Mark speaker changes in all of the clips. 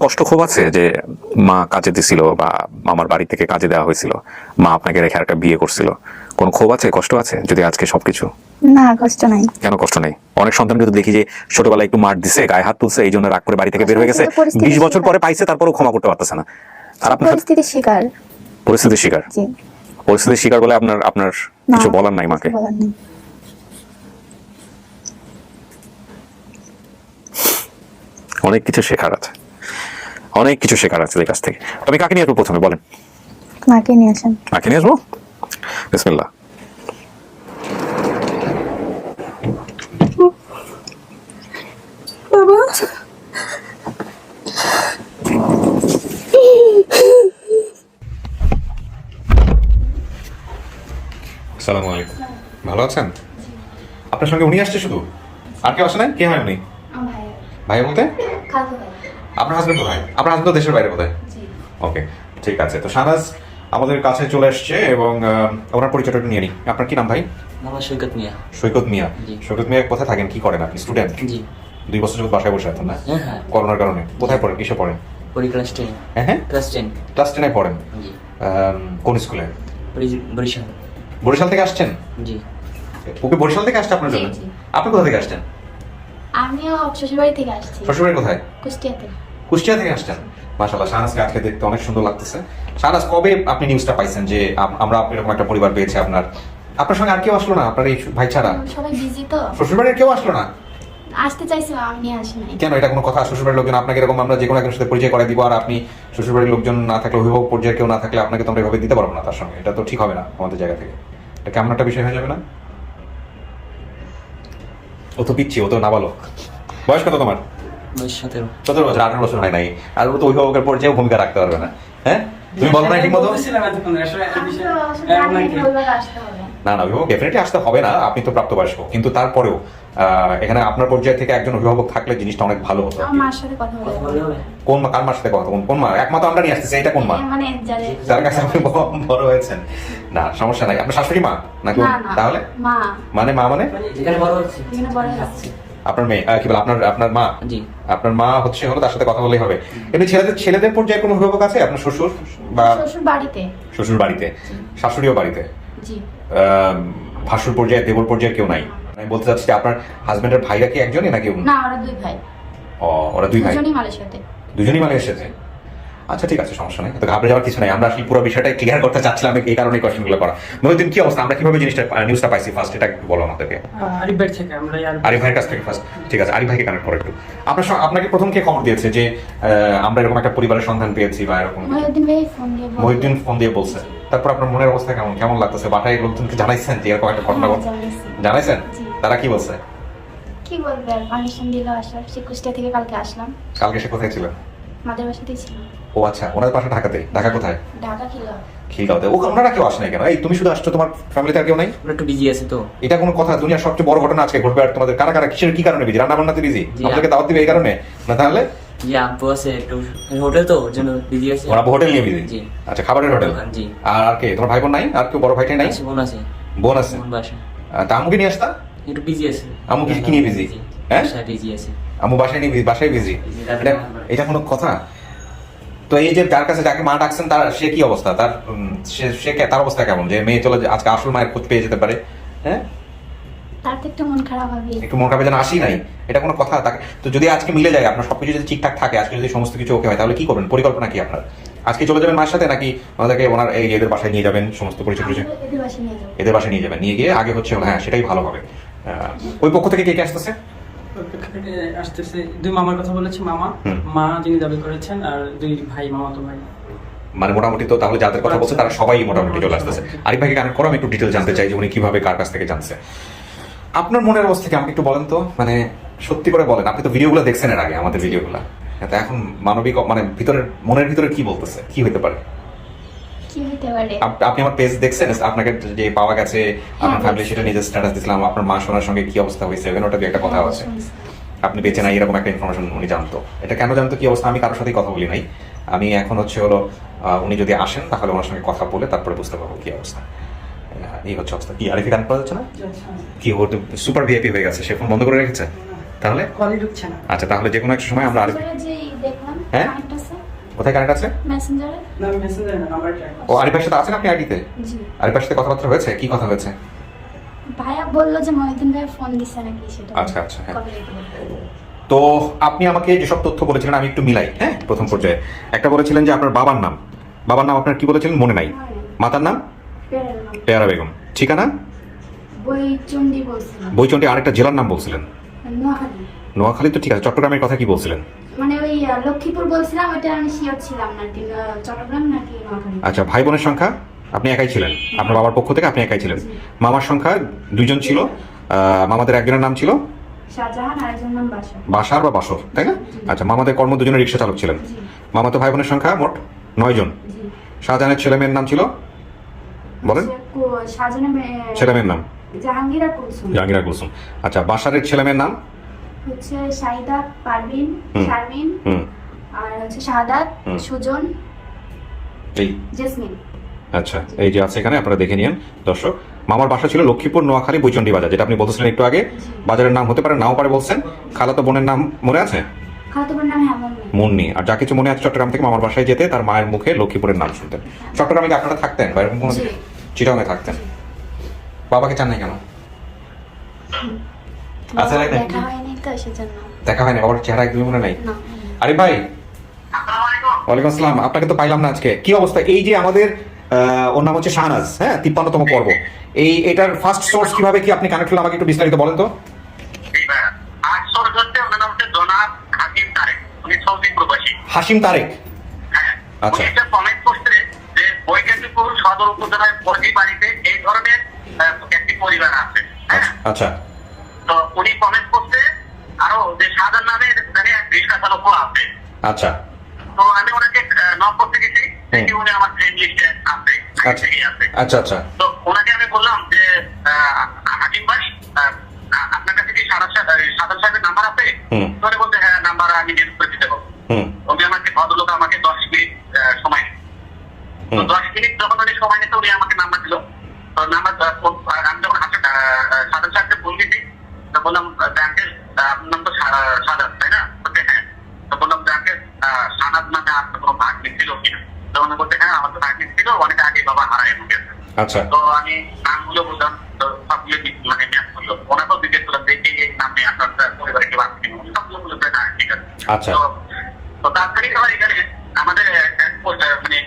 Speaker 1: কষ্ট ক্ষোভ আছে যে মা কাজে দিছিল বা আমার বাড়ি থেকে কাজে দেওয়া হয়েছিল, মা আপনাকে রেখে একটা বিয়ে করছিল, কোনো ক্ষোভ আছে, কষ্ট আছে যদি আজকে সবকিছু?
Speaker 2: না, কষ্ট নাই।
Speaker 1: কেন কষ্ট নেই? অনেক সন্তানকে তো দেখি যে ছোটবেলায় একটু মার দিছে, গায়ে হাত তুলছে, এই জন্য রাগ করে বাড়ি থেকে বের হয়ে গেছে, 20 বছর পরে পাইছে, তারপরেও ক্ষমা করতে পারতেছে না। আর আপনার
Speaker 2: পরিস্থিতির শিকার।
Speaker 1: পরিস্থিতির শিকার?
Speaker 2: জি।
Speaker 1: পরিস্থিতির শিকার বলে আপনার আপনার কিছু বলার নাই মাকে?
Speaker 2: বলার নেই।
Speaker 1: অনেক কিছু শেখার আছে, অনেক কিছু শেখার আছে এর কাছ থেকে। তবে কাকে নিয়ে আসবো প্রথমে বলেন?
Speaker 2: মাকে নিয়ে আসেন।
Speaker 1: মাকে নিয়ে আসবো? বিসমিল্লাহ।
Speaker 2: বাবা,
Speaker 1: আসসালামু আলাইকুম। ভালো আছেন? আপনার সঙ্গে উনি আসছে শুধু? আর কেউ আসে নাই? কে হয় উনি? ভাই বলতে আপনার হাজবেন্ড কোথায়? আপনার হাজবেন্ড তো দেশের বাইরে কোথায়? ওকে, ঠিক আছে। তো শাহনাজ আমাদের কাছে চলে আসছে এবং ওনার পরিচয়টা একটু নিয়ে নিই। আপনার কি নাম ভাই?
Speaker 3: আমার সৈকত মিয়া।
Speaker 1: সৈকত মিয়া।
Speaker 3: জি।
Speaker 1: সৈকত মিয়া কোথায় থাকেন, কি করেন আপনি? স্টুডেন্ট?
Speaker 3: জি।
Speaker 1: 2 বছর যাবত বাসায় বসে আছেন না?
Speaker 3: হ্যাঁ।
Speaker 1: করোনার কারণে। কোথায় পড়েন, কিসে পড়েন?
Speaker 3: পড়ি ক্লাস 10।
Speaker 1: হ্যাঁ,
Speaker 3: ক্লাস 10।
Speaker 1: ক্লাস 10 পড়েন।
Speaker 3: জি।
Speaker 1: কোন স্কুলে?
Speaker 3: বরিশাল।
Speaker 1: বরিশাল থেকে আসছেন?
Speaker 3: জি।
Speaker 1: ওকে, বরিশাল থেকে আসছে আপনার জন্য?
Speaker 4: জি।
Speaker 1: আপনি কোথা থেকে আসছেন?
Speaker 4: আমিও শ্বশুরবাড়ি থেকে আসছি,
Speaker 1: শ্বশুরবাড়ি কোথায়?
Speaker 4: কুষ্টিয়াতে।
Speaker 1: কুষ্টিয়া থেকে আসছেন? মাশাআল্লাহ, শাহনাজকে আজকে দেখতে অনেক সুন্দর লাগতেছে। শাহনাজ, কবে আপনি নিউজটা পাইছেন যে আমরা এরকম একটা পরিবার পেয়েছি? আপনার সঙ্গে আর কেউ আসলো না আপনার এই ভাই ছাড়া?
Speaker 4: সবাই বিজি তো,
Speaker 1: শ্বশুরবাড়ির কেউ আসলো না?
Speaker 4: আসতে চাইছিলাম, আমি নিয়ে আসি নাই।
Speaker 1: কেন, এটা কোনো কথা? শ্বশুরবাড়ির লোকজন আপনাকে এরকম, আমরা যে কোনো একজনের সাথে পরিচয় করে দিব, আর আপনি শ্বশুরবাড়ির লোকজন না থাকলে, অভিভাবক পর্যায়ে কেউ না থাকলে আপনাকে তো আমরা এভাবে দিতে পারবো না তার সঙ্গে। এটা তো ঠিক হবে না আমাদের জায়গা থেকে। এটা কেমন একটা বিষয় হয়ে যাবে না? ও তো পিচ্ছি, ও তো নাবালক। বয়স কত তোমার?
Speaker 3: বয়স 17।
Speaker 1: 17 বছর, 18 বছর হয় নাই, আর ও তো অভিভাবকের পর্যায়েও ভূমিকা রাখতে পারবে না। হ্যাঁ, তুমি বলো না ঠিক মতো?
Speaker 4: আসতে হবে।
Speaker 1: না, অভিভাবক ডেফিনেটলি আসতে হবে না, আপনি তো প্রাপ্তবয়স্ক, কিন্তু তারপরেও এখানে আপনার পর্যায়ে থেকে একজন অভিভাবক থাকলে জিনিসটা অনেক ভালো হতো।
Speaker 4: আমার মার সাথে কথা বলে।
Speaker 1: কোন মা? কার মার সাথে কথা? কোন মা? এক মা তো আমরা নিয়ে আসতেছি, এটা কোন মা?
Speaker 4: মানে
Speaker 1: যার কাছে আপনি বড় হয়েছেন। না, সমস্যা নাই। আপনার শাশুড়ি মা নাকি? তাহলে
Speaker 4: মা
Speaker 1: মানে মা মানে
Speaker 3: যেখানে বড় হচ্ছে।
Speaker 4: এখানে বড় হচ্ছে।
Speaker 1: আপনার মেয়ে, কি বলে, আপনার মা?
Speaker 3: জি।
Speaker 1: আপনার মা হচ্ছে, হলো তার সাথে কথা বললেই হবে। এমনি ছেলেদের পর্যায়ে কোনো অভিভাবক আছে? আপনার শ্বশুর বা
Speaker 4: শ্বশুর বাড়িতে?
Speaker 1: শ্বশুর বাড়িতে, শাশুড়িও বাড়িতে।
Speaker 4: জি।
Speaker 1: ভাসুর পর্যায়ে, দেবর পর্যায়ে কেউ নাই? আমি বলতে চাচ্ছি যে আপনার হাজবেন্ডের ভাইরা কি একজনই নাকি?
Speaker 4: না, ওরা 2 ভাই।
Speaker 1: ও, ওরা 2 ভাই,
Speaker 4: দুজনই মালয়েশিয়াতে।
Speaker 1: দুজনই মানে এসেছে। আচ্ছা, ঠিক আছে, সমস্যা নেই, তো ঘাবড়ে যাওয়ার কিছু নাই। আমরা আসলে পুরো বিষয়টা ক্লিয়ার করতে চাচ্ছিলাম, এই কারণে কোয়েশ্চেনগুলো করা। মহিউদ্দিন, কি অবস্থা? আমরা কিভাবে নিউজটা পাইছি ফার্স্ট, এটা একটু বলো আমাদেরকে।
Speaker 5: আরিফ ভাই থেকে আমরা
Speaker 1: আরিফ ভাইয়ের কাছ থেকে ফার্স্ট। ঠিক আছে, আরিফ ভাইকে কানেক্ট করো একটু। আপনাকে প্রথম কে খবর দিয়েছে যে আমরা এরকম একটা পরিবারের সন্ধান পেয়েছি বা এরকম?
Speaker 4: মহিউদ্দিন ভাই ফোন দিয়ে বলল।
Speaker 1: মহিউদ্দিন ফোন দিয়ে বলছে। তারপর আপনার মনের অবস্থা কেমন লাগতেছে? বাসায় লোকজনকে জানাইছেন যে এরকম একটা ঘটনা ঘটছে? জানাইছেন?
Speaker 4: জি।
Speaker 1: তারা কি বলছে?
Speaker 4: কি বলবে আর, পারমিশন দিল আসার। সে কুষ্টিয়া থেকে কালকে আসলাম।
Speaker 1: কালকে সে কোথায় ছিল?
Speaker 4: মাদের বাসাতেই ছিলাম।
Speaker 1: ও আচ্ছা, ওনার বাসা ঢাকাতে? ঢাকা কোথায়?
Speaker 4: ঢাকা খিলা।
Speaker 1: খিলগাঁওতে। ওনারা কেউ আসে নাই কেন? এই তুমি শুধু আসছো, তোমার ফ্যামিলিতে আর কেউ নাই?
Speaker 3: আমরা একটু বিজি আছি তো।
Speaker 1: এটা কোনো কথা? দুনিয়ার সবচেয়ে বড় ঘটনা আজকে ঘটবে, আর তোমাদের কারা কি কারণে বিজি? রান্না বান্নাতে বিজি?
Speaker 3: জি।
Speaker 1: আমাদেরকে দাওয়াত দিবে এই কারণে না? তাহলে
Speaker 3: জি, আব্বু আছে একটু হোটেল তো, ওর জন্য বিজি আছে।
Speaker 1: ওরা হোটেল নিয়ে বিজি?
Speaker 3: জি।
Speaker 1: আচ্ছা, খাবারের হোটেল।
Speaker 3: জি।
Speaker 1: আর কে? তোমার ভাই বোন নাই? আর কেউ বড় ভাইটাই নাই?
Speaker 3: আছে, বোন আছে।
Speaker 1: বোন আছে?
Speaker 3: বোন বাসা।
Speaker 1: তা আম্মুকে নিয়ে আসতা?
Speaker 3: একটু বিজি আছে।
Speaker 1: আম্মু কি নিয়ে busy? হ্যাঁ?
Speaker 3: বাসায় বিজি আছে।
Speaker 1: আম্মু বাসায় বিজি? এটা কোনো কথা? তো এই যে যাকে মা ডাকছেন, সে কি অবস্থা? তার অবস্থা কেমন যে মেয়ে চলে আজকে আসল মায়ের খোঁজ পেয়ে যেতে পারে? হ্যাঁ,
Speaker 4: তার তো একটু মন খারাপ হবে।
Speaker 1: একটু মন খারাপ যেন আসি নাই, এটা কোনো কথা? তো যদি আজকে মিলে যায়, আপনার সবকিছু যদি ঠিকঠাক থাকে, আজকে যদি সমস্ত কিছু ওকে হয়, তাহলে কি করবেন? পরিকল্পনা কি আপনার? আজকে চলে যাবেন মায়ের সাথে, নাকি আমাদেরকে ওনার এদের বাসায় নিয়ে যাবেন? সমস্ত পরিচয়
Speaker 4: এদের বাসায় নিয়ে যাবো।
Speaker 1: এদের বাসায় নিয়ে যাবেন, নিয়ে গিয়ে আগে হচ্ছে, হ্যাঁ সেটাই ভালো হবে। ওই পক্ষ থেকে কে আসতেছে?
Speaker 5: আসতেছে 2 মামার কথা বলেছে। মা যিনি দাবি করেছেন, আর 2 ভাই, মামাতো ভাই।
Speaker 1: মানে মোটামুটি তো তাহলে যাদের কথা বলছে তারা সবাই মোটামুটি চলে আসতেছে। আরিফ ভাইকে কানেক্ট করো, আমি একটু ডিটেল জানতে চাই যে উনি কিভাবে কার কাছ থেকে জানছে। আপনার মনের অবস্থা কি আমাকে একটু বলেন তো, মানে সত্যি করে বলেন। আপনি তো ভিডিওগুলো দেখছেন এর আগে, আমাদের ভিডিওগুলো। তো এখন মানবিক, মানে মনের ভিতরে কি বলতেছে, কি হইতে পারে?
Speaker 4: কি হতে পারে?
Speaker 1: আপনি আমার পেজ দেখছেন? আপনাকে যে পাওয়া গেছে, আপনার ফ্যামিলি, সেটা নিজের স্ট্যাটাস দিছিলাম। আপনার মা শোনার সঙ্গে কি অবস্থা হয়েছে, ওখানে ওটা দিয়ে একটা কথা আছে। আপনি বেঁচে নাই এরকম একটা ইনফরমেশন উনি জানতো। এটা কেন জানতো, কি অবস্থা, আমি কারোর সাথেই কথা বলি নাই। আমি এখন হচ্ছে হলো, উনি যদি আসেন তাহলে ওনার সঙ্গে কথা বলে তারপরে বুঝতে পারবো কি অবস্থা। এই হচ্ছে অবস্থা। কি আরিফি কানেক্ট করা যাচ্ছে না? কি সুপার ভিআইপি হয়ে গেছে, সে ফোন বন্ধ করে রেখেছে? তাহলে
Speaker 5: কলই ঢুকছে না।
Speaker 1: আচ্ছা, তাহলে যে কোনো একটা সময় আমরা আরিফ,
Speaker 4: যে দেখলাম
Speaker 1: হ্যাঁ
Speaker 4: কানেক্ট আছে
Speaker 1: কোথায় কানেক্ট আছে?
Speaker 4: মেসেঞ্জারে।
Speaker 5: না মেসেঞ্জারে না, নাম্বার ট্রাই
Speaker 1: ও আরিফের সাথে আছেন আপনি আইডিতে?
Speaker 4: জি
Speaker 1: আরিফের সাথে কথাবার্তা হয়েছে? কি কথা হয়েছে?
Speaker 4: ভাইয়া বললো যে মহিউদ্দিন ভাই ফোন দিছে নাকি সেটা।
Speaker 1: আচ্ছা, আচ্ছা, হ্যাঁ।
Speaker 4: কবে দিতে বলবো?
Speaker 1: তো আপনি আমাকে যেসব তথ্য বলেছিলেন আমি একটু মিলাই, হ্যাঁ। প্রথম পর্যায়ে একটা বলেছিলেন যে আপনার বাবার নাম আপনার কি বলেছিলেন মনে নাই। মাতার নাম
Speaker 4: পেরেল নাম।
Speaker 1: পেয়ারা বেগম। ঠিকানা
Speaker 4: বইচন্ডী বলছিলাম।
Speaker 1: বইচন্ডী। আরেকটা জেলার নাম বলছিলেন
Speaker 4: নোয়াখালী।
Speaker 1: নোয়াখালী, তো ঠিক আছে। চট্টগ্রামের কথা কি বলছিলেন?
Speaker 4: মানে ওই লক্ষ্মীপুর বলছিলাম, ওইটা আমি শিওর ছিলাম না কি চট্টগ্রাম নাকি নোয়াখালী।
Speaker 1: আচ্ছা, ভাই বোনের সংখ্যা? আপনি একাই ছিলেন, আপনার বাবার পক্ষ থেকে আপনি একাই ছিলেন। মামার সংখ্যা 2 জন ছিল। মামাদের একজনের নাম ছিল
Speaker 4: শাহজাহান, আরেকজন নাম বাসা।
Speaker 1: বাসার বা বাসর, তাই না? আচ্ছা, মামাদের কর্ম 2 জনের রিক্সা চালক ছিলেন।
Speaker 4: জি
Speaker 1: মামাতো ভাই বোনের সংখ্যা মোট 9 জন।
Speaker 4: জি।
Speaker 1: শাহজাহানের ছেলে মেয়ের নাম ছিল বলেন,
Speaker 4: শাহজাহানের
Speaker 1: ছেলে মেয়ের নাম
Speaker 4: জাহাঙ্গীর আর কুলসুম।
Speaker 1: জাহাঙ্গীর আর কুলসুম। আচ্ছা, বাসারের ছেলে মেয়ের নাম?
Speaker 4: হচ্ছে শাহিদা, পারভিন,
Speaker 1: হুম।
Speaker 4: শারমিন,
Speaker 1: হুম,
Speaker 4: আর হচ্ছে শাহাদাত,
Speaker 1: হুম।
Speaker 4: সুজন,
Speaker 1: এই
Speaker 4: জেসমিন।
Speaker 1: আচ্ছা, এই যে আছে এখানে, আপনারা দেখে নিন দর্শক। মামার বাসা ছিল লক্ষ্মীপুর, নোয়াখালী, বৈচন্ডী বাজার, যেটা আপনি বলতেছিলেন একটু আগে। বাজারের নাম হতে পারে, নাও পারে বলছেন। খালাতো বোনের নাম মনে আছে?
Speaker 4: খালাতো নাম হেমন্ত।
Speaker 1: মুন্নি। আর যা কিছু মনে আছে, চট্টগ্রাম থেকে মামার বাসায় যেতে তার মায়ের মুখে লক্ষ্মীপুরের নাম শুনতেন। চট্টগ্রামে কি আপনারা থাকতেন বা এরকম কোনো?
Speaker 4: জি।
Speaker 1: চিটাগাংয়ে থাকতেন। বাবাকে চান নাই কেন? আচ্ছা,
Speaker 4: বাবা
Speaker 1: রাখেন।
Speaker 4: দেখা হয়নি তো সেজন্য।
Speaker 1: দেখা হয়নি, বাবার চেহারা একদমই মনে নাই।
Speaker 4: না।
Speaker 1: আরে ভাই, ওয়ালাইকুম আসসালাম। আপনাকে তো পাইলাম না আজকে। কি অবস্থা? এই যে আমাদের ওর নাম হচ্ছে শাহনাজ, হ্যাঁ, 53তম পর্ব। এটার ফার্স্ট সোর্স কিভাবে কি আপনি কানেক্ট হলেন আমাকে একটু বিস্তারিত বলেন তো। হাশিম তারেক। আচ্ছা।
Speaker 6: কমেন্ট করছে যে বৈজ্ঞানিকপুর সদর উপজেলায় বর্গি বাড়িতে এই ধরনের একটি পরিবার আছে।
Speaker 1: আচ্ছা।
Speaker 6: তো উনি কমেন্ট করছে আরো যে সাধারণ নামের রিক্সা চালকও আছে।
Speaker 1: আচ্ছা।
Speaker 6: তো আমি ওনাকে নক করতে গেছি, দেখি উনি আমার ফ্রেন্ড লিস্টে আছে।
Speaker 1: আচ্ছা আচ্ছা আচ্ছা।
Speaker 6: তো ওনাকে আমি বললাম যে হাকিম ভাই, আপনার কাছে কি সাধারণ সাহেবের নাম্বার আছে? তো উনি বলতে হ্যাঁ, নাম্বার আমি নিয়ে করে দিতে পারবো। উনি আমাকে, ভদ্রলোক আমাকে 10 মিনিট সময়, তো 10 মিনিট যখন উনি সময় নিতে উনি আমাকে নাম্বার দিল। তো নাম্বার আমি যখন সাধারণ সাহেবকে ফোন দিয়েছি, তো বললাম ব্যাংকের আপনার নাম তো সাদাত, তাই না? বলতে হ্যাঁ। তো বললাম ব্যাংকের সানাদ নামে আপনার কোনো ভাগ নিচ্ছিল কিনা? তো উনি বলতে হ্যাঁ, আমার তো ভাগ নিচ্ছিল, অনেক আগে বাবা হারায় গেছে।
Speaker 1: আচ্ছা।
Speaker 6: তো আমি নামগুলো বললাম, তো সবগুলো মানে ম্যাচ করলো। ওনাকেও জিজ্ঞেস করলাম যে এই নামে আপনার পরিবারে কেউ আছে কিনা? সবগুলো বললো যে না, ঠিক আছে।
Speaker 1: আচ্ছা।
Speaker 6: তো তাৎক্ষণিক আমার এখানে আমাদের মানে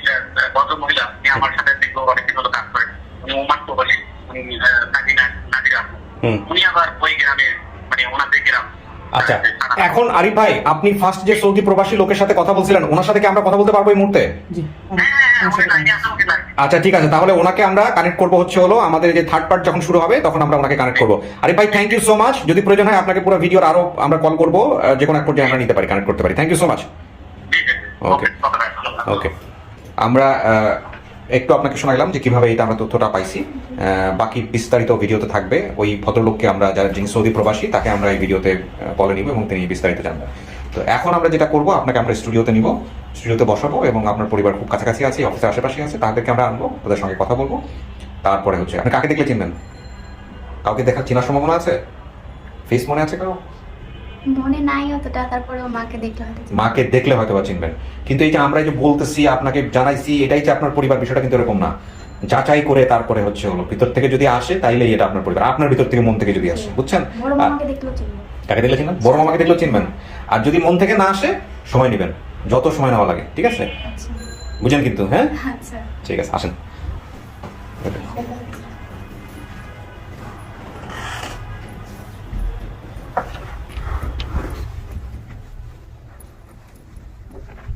Speaker 6: ভদ্র মহিলা, উনি আমার সাথে দেখলো অনেকদিন হলো কাজ করেন। উনি ওমান প্রবাসী, উনি নাদিরা। উনি আবার ওই গ্রামে, মানে ওনাদের গ্রাম।
Speaker 1: আচ্ছা, এখন আরিফ ভাই, আপনি ফার্স্ট যে সৌদি প্রবাসী লোকের সাথে কথা বলছিলেন, ওনার সাথে কি আমরা কথা বলতে পারবো এই মুহূর্তে?
Speaker 5: জি।
Speaker 1: আচ্ছা, ঠিক আছে। তাহলে ওনাকে আমরা কানেক্ট করবো হচ্ছে হলো আমাদের যে থার্ড পার্ট যখন শুরু হবে তখন আমরা ওনাকে কানেক্ট করবো। আরিফ ভাই, থ্যাংক ইউ সো মাচ। যদি প্রয়োজন হয় আপনাকে পুরো ভিডিওর আরো আমরা কল করবো, যে কোনো এক পর্যায়ে আমরা নিতে পারি, কানেক্ট করতে পারি। Thank you so much. Okay okay. আমরা একটু আপনাকে শোনাইলাম যে কিভাবে এটা আমরা তথ্যটা পাইছি। বাকি বিস্তারিত ভিডিওতে থাকবে। ওই ভদ্রলোককে আমরা, যিনি সৌদি প্রবাসী, তাকে আমরা এই ভিডিওতে বলে নিব এবং তিনি বিস্তারিত জানবেন। তো এখন আমরা যেটা করবো, আপনাকে আমরা স্টুডিওতে নিব, স্টুডিওতে বসাবো এবং আপনার পরিবার খুব কাছাকাছি আছে, অফিসের আশেপাশে আছে, তাদেরকে আমরা আনবো, তাদের সঙ্গে কথা বলবো। তারপরে হচ্ছে আপনি কাকে দেখলে চিনবেন? কাউকে দেখার চেনার সম্ভাবনা আছে? ফেস মনে আছে কারো?
Speaker 4: মনে নাই অতটা, তারপরে মাকে দেখলে হয়তো।
Speaker 1: মাকে দেখলে হয়তো বা চিনবেন। কিন্তু এই যে আমরা যে বলতেছি, আপনাকে জানাইছি, এটাই যে আপনার পরিবার, বিষয়টা কিন্তু এরকম না। যাচাই করে তারপরে হচ্ছে হলো ভিতর থেকে যদি আসে তাইলেই এটা আপনার পরিবার, আপনার ভিতর থেকে মন থেকে যদি আসে, বুঝছেন?
Speaker 4: বড় মামাকে দেখলেও চিনবো।
Speaker 1: কাকে দেখলে চিনবেন? বড় মামাকে দেখলেও চিনবেন। আর যদি মন থেকে না আসে, সময় নেবেন, যত সময় নেওয়া লাগে, ঠিক আছে?
Speaker 4: আচ্ছা
Speaker 1: বুঝেন কিন্তু? হ্যাঁ,
Speaker 4: আচ্ছা।
Speaker 1: ঠিক আছে, আসেন।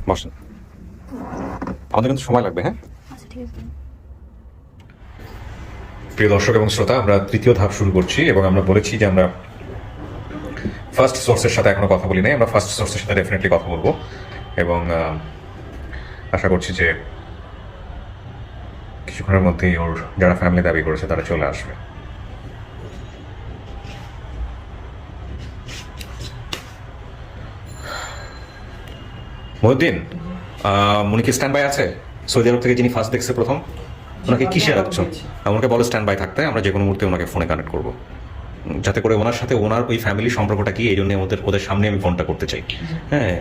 Speaker 1: বসেন, আমাদের কিন্তু সময় লাগবে। হ্যাঁ,
Speaker 4: আচ্ছা, ঠিক আছে।
Speaker 1: প্রিয় দর্শক এবং শ্রোতা, আমরা তৃতীয় ধাপ শুরু করছি এবং আমরা বলেছি যে আমরা ফার্স্ট সোর্সের সাথে এখনো কথা বলি নাই। আমরা ফার্স্ট সোর্সের সাথে ডেফিনেটলি কথা বলবো এবং আশা করছি যে কিছুক্ষণের মধ্যেই ওর যারা ফ্যামিলি দাবি করেছে তারা চলে আসবে। মহিউদ্দিন, উনি কি স্ট্যান্ড বাই আছে? সৌদি আরব থেকে যিনি ফার্স্ট দেখছে প্রথম, ওনাকে কিসে রাখছো? ওনাকে বলো স্ট্যান্ড বাই থাকতে, আমরা যে কোনো মুহূর্তে ওনাকে ফোনে কানেক্ট করবো। যাতে করে ওনার সাথে ওনার ওই ফ্যামিলির সম্পর্কটা কি, এই জন্য ওদের সামনে আমি ফোনটা করতে চাই, হ্যাঁ,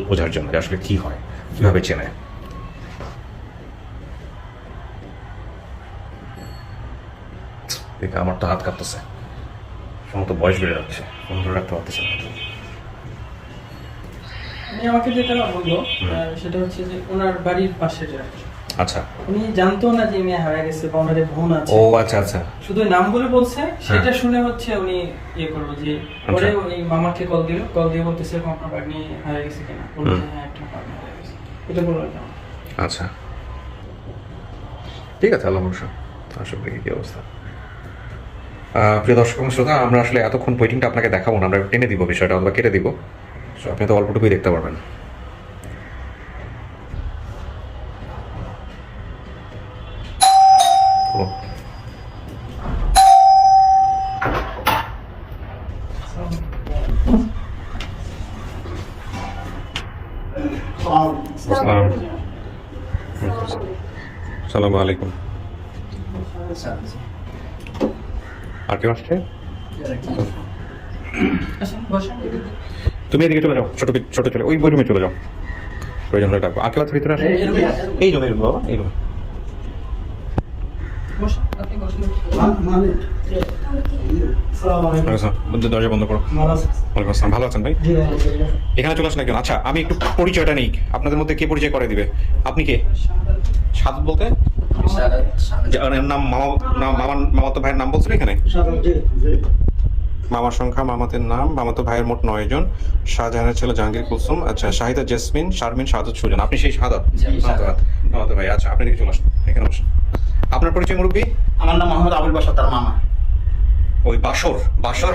Speaker 1: বোঝার জন্য যে আসলে কি হয়, কিভাবে চেনে। দেখ আমার তো হাত কাঁপতেছে, সম্ভবত বয়স বেড়ে যাচ্ছে, ফোন ধরে রাখতে পারতেছে না।
Speaker 5: উনি আমাকে যেটা বললো সেটা হচ্ছে যে ওনার বাড়ির পাশে যে
Speaker 1: আচ্ছা,
Speaker 5: উনি জানতো না যে মেয়ে হারা গেছে বা ওনার বোন আছে।
Speaker 1: ও আচ্ছা আচ্ছা,
Speaker 5: শুধু নাম বলে বলছে, সেটা শুনে হচ্ছে উনি ইয়ে করলো যে পরে ওই মামাকে কল দিয়ে বলতেছে আপনার বাগনি হারা গেছে কিনা, বলছে হ্যাঁ একটা বাগনি হারা গেছে, এটা বললো না।
Speaker 1: আচ্ছা ঠিক আছে, আল্লাহ ভরসা। আসলে কি অবস্থা? প্রিয় দর্শক এবং শ্রোতা, আমরা আসলে এতক্ষণ পোয়েটিংটা আপনাকে দেখাবো না, আমরা টেনে দিব বিষয়টা অথবা কেটে দিব, সো আপনি তো অল্পটুকুই দেখতে পারবেন। ও আসসালামু আলাইকুম। আর কেউ আসছে?
Speaker 5: আসেন, বসেন।
Speaker 1: তুমি এদিকে চলে যাও, ছোট চলে ওই রুমে চলে যাও, প্রয়োজন হলে ডাকবো। আর কেউ আছে ভিতরে আসে? এই রুমে বাবা, এই রুমে।
Speaker 5: বসেন, আপনি বসেন।
Speaker 1: দরজা বন্ধ করো। ওয়ালাইকুম আসসালাম, ভালো আছেন ভাই? এখানে চলে আসেন একজন। আচ্ছা, আমি একটু পরিচয়টা নেই, আপনাদের মধ্যে কে পরিচয় করে দিবে? আপনি কে? সাদত বলতে নাম মামাতো ভাইয়ের নাম বলছিল এখানে? মামার সংখ্যা, মামাতের নাম, মামাতো ভাইয়ের মোট 9 জন। শাহজাহানের ছেলে জাহাঙ্গীর কুলসুম, আচ্ছা, শাহিদা জেসমিন, শারমিন, শাহাদত সুজন। আপনি সেই শাহাদত? মামাতো ভাই, আচ্ছা, আপনি দিকে চলে আসুন, এখানে বসুন। আপনার পরিচয় মুরব্বী?
Speaker 7: আমার নাম মোহাম্মদ আবুল বাশার, তার মামা।
Speaker 1: ওই বাসর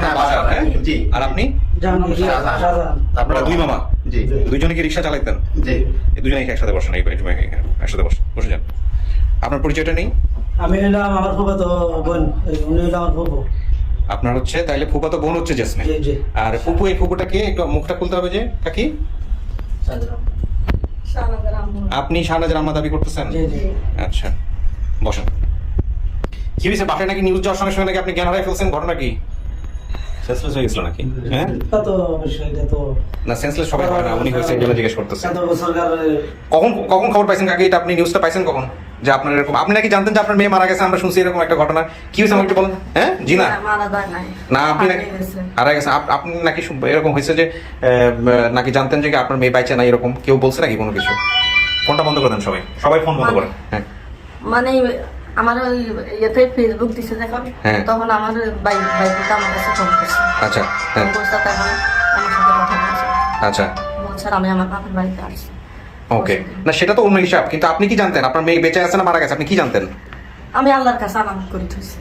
Speaker 1: না বাজার, হ্যাঁ?
Speaker 7: জি।
Speaker 1: আর আপনি? আপনারা দুই মামা?
Speaker 7: জি।
Speaker 1: দুইজনে কি রিক্সা চালাইতেন?
Speaker 7: জি।
Speaker 1: এই দুজনে একসাথে বসেন, একসাথে বসে যান। আপনার পরিচয়টা নেই?
Speaker 8: আমি হলাম আমার ফুফাতো বোন, উনি হলো আমার ফুফু।
Speaker 1: আপনার হচ্ছে তাইলে ফুফাতো বোন হচ্ছে জেসমিন।
Speaker 8: জি, জি।
Speaker 1: আর ফুপু, এই ফুপুটাকে একটু মুখটা খুলতে হবে যে কাকি? আপনি শাহনাজের আম্মা দাবি করতেছেন?
Speaker 8: জি, জি।
Speaker 1: আচ্ছা, বসেন। কি হয়েছে? বাসায় নাকি নিউজ যাওয়ার সঙ্গে সঙ্গে নাকি আপনি জ্ঞান হারাই ফেলছেন, ঘটনা কি? সেন্সলেস হয়ে গেছিল নাকি? হ্যাঁ,
Speaker 8: তা তো অবশ্যই, এটা তো
Speaker 1: না, সেন্সলেস সবাই হয় না, উনি হয়েছে এই জন্য জিজ্ঞেস করতেছেন।
Speaker 8: তা তো সরকার
Speaker 1: কখন খবর পাইছেন কাকি এটা? আপনি নিউজটা পাইছেন কখন যে আপনার এরকম? আপনি নাকি জানতেন যে আপনার মেয়ে মারা গেছে? আমরা শুনছি এরকম একটা ঘটনা। কি হয়েছে আমাকে একটু বলেন। হ্যাঁ, জি না না, আপনি নাকি হারা গেছেন, আপনি নাকি এরকম হয়েছে যে নাকি জানতেন যে আপনার মেয়ে পাইছে না, এরকম কেউ বলছে নাকি কোনো কিছু? ফোনটা বন্ধ করে দেন, সবাই ফোন বন্ধ করেন। হ্যাঁ,
Speaker 9: মানে আমার ওই ইয়েতে ফেসবুক দিছে যখন,
Speaker 1: হ্যাঁ।
Speaker 9: তখন আমার বাইকটা আমার কাছে ফোন করছে।
Speaker 1: আচ্ছা,
Speaker 9: ফোন
Speaker 1: হ্যাঁ,
Speaker 9: করছে, তখন আমার সাথে কথা বলছে,
Speaker 1: আচ্ছা,
Speaker 9: বলছে আমি আমার বাপের বাড়িতে আসছি।
Speaker 1: ওকে। না, সেটা তো অন্য হিসাব, কিন্তু আপনি কি জানতেন আপনার মেয়ে বেঁচে আছে না মারা গেছে? আপনি কি জানতেন?
Speaker 9: আমি আল্লাহর কাছে আমানত করে থইছি,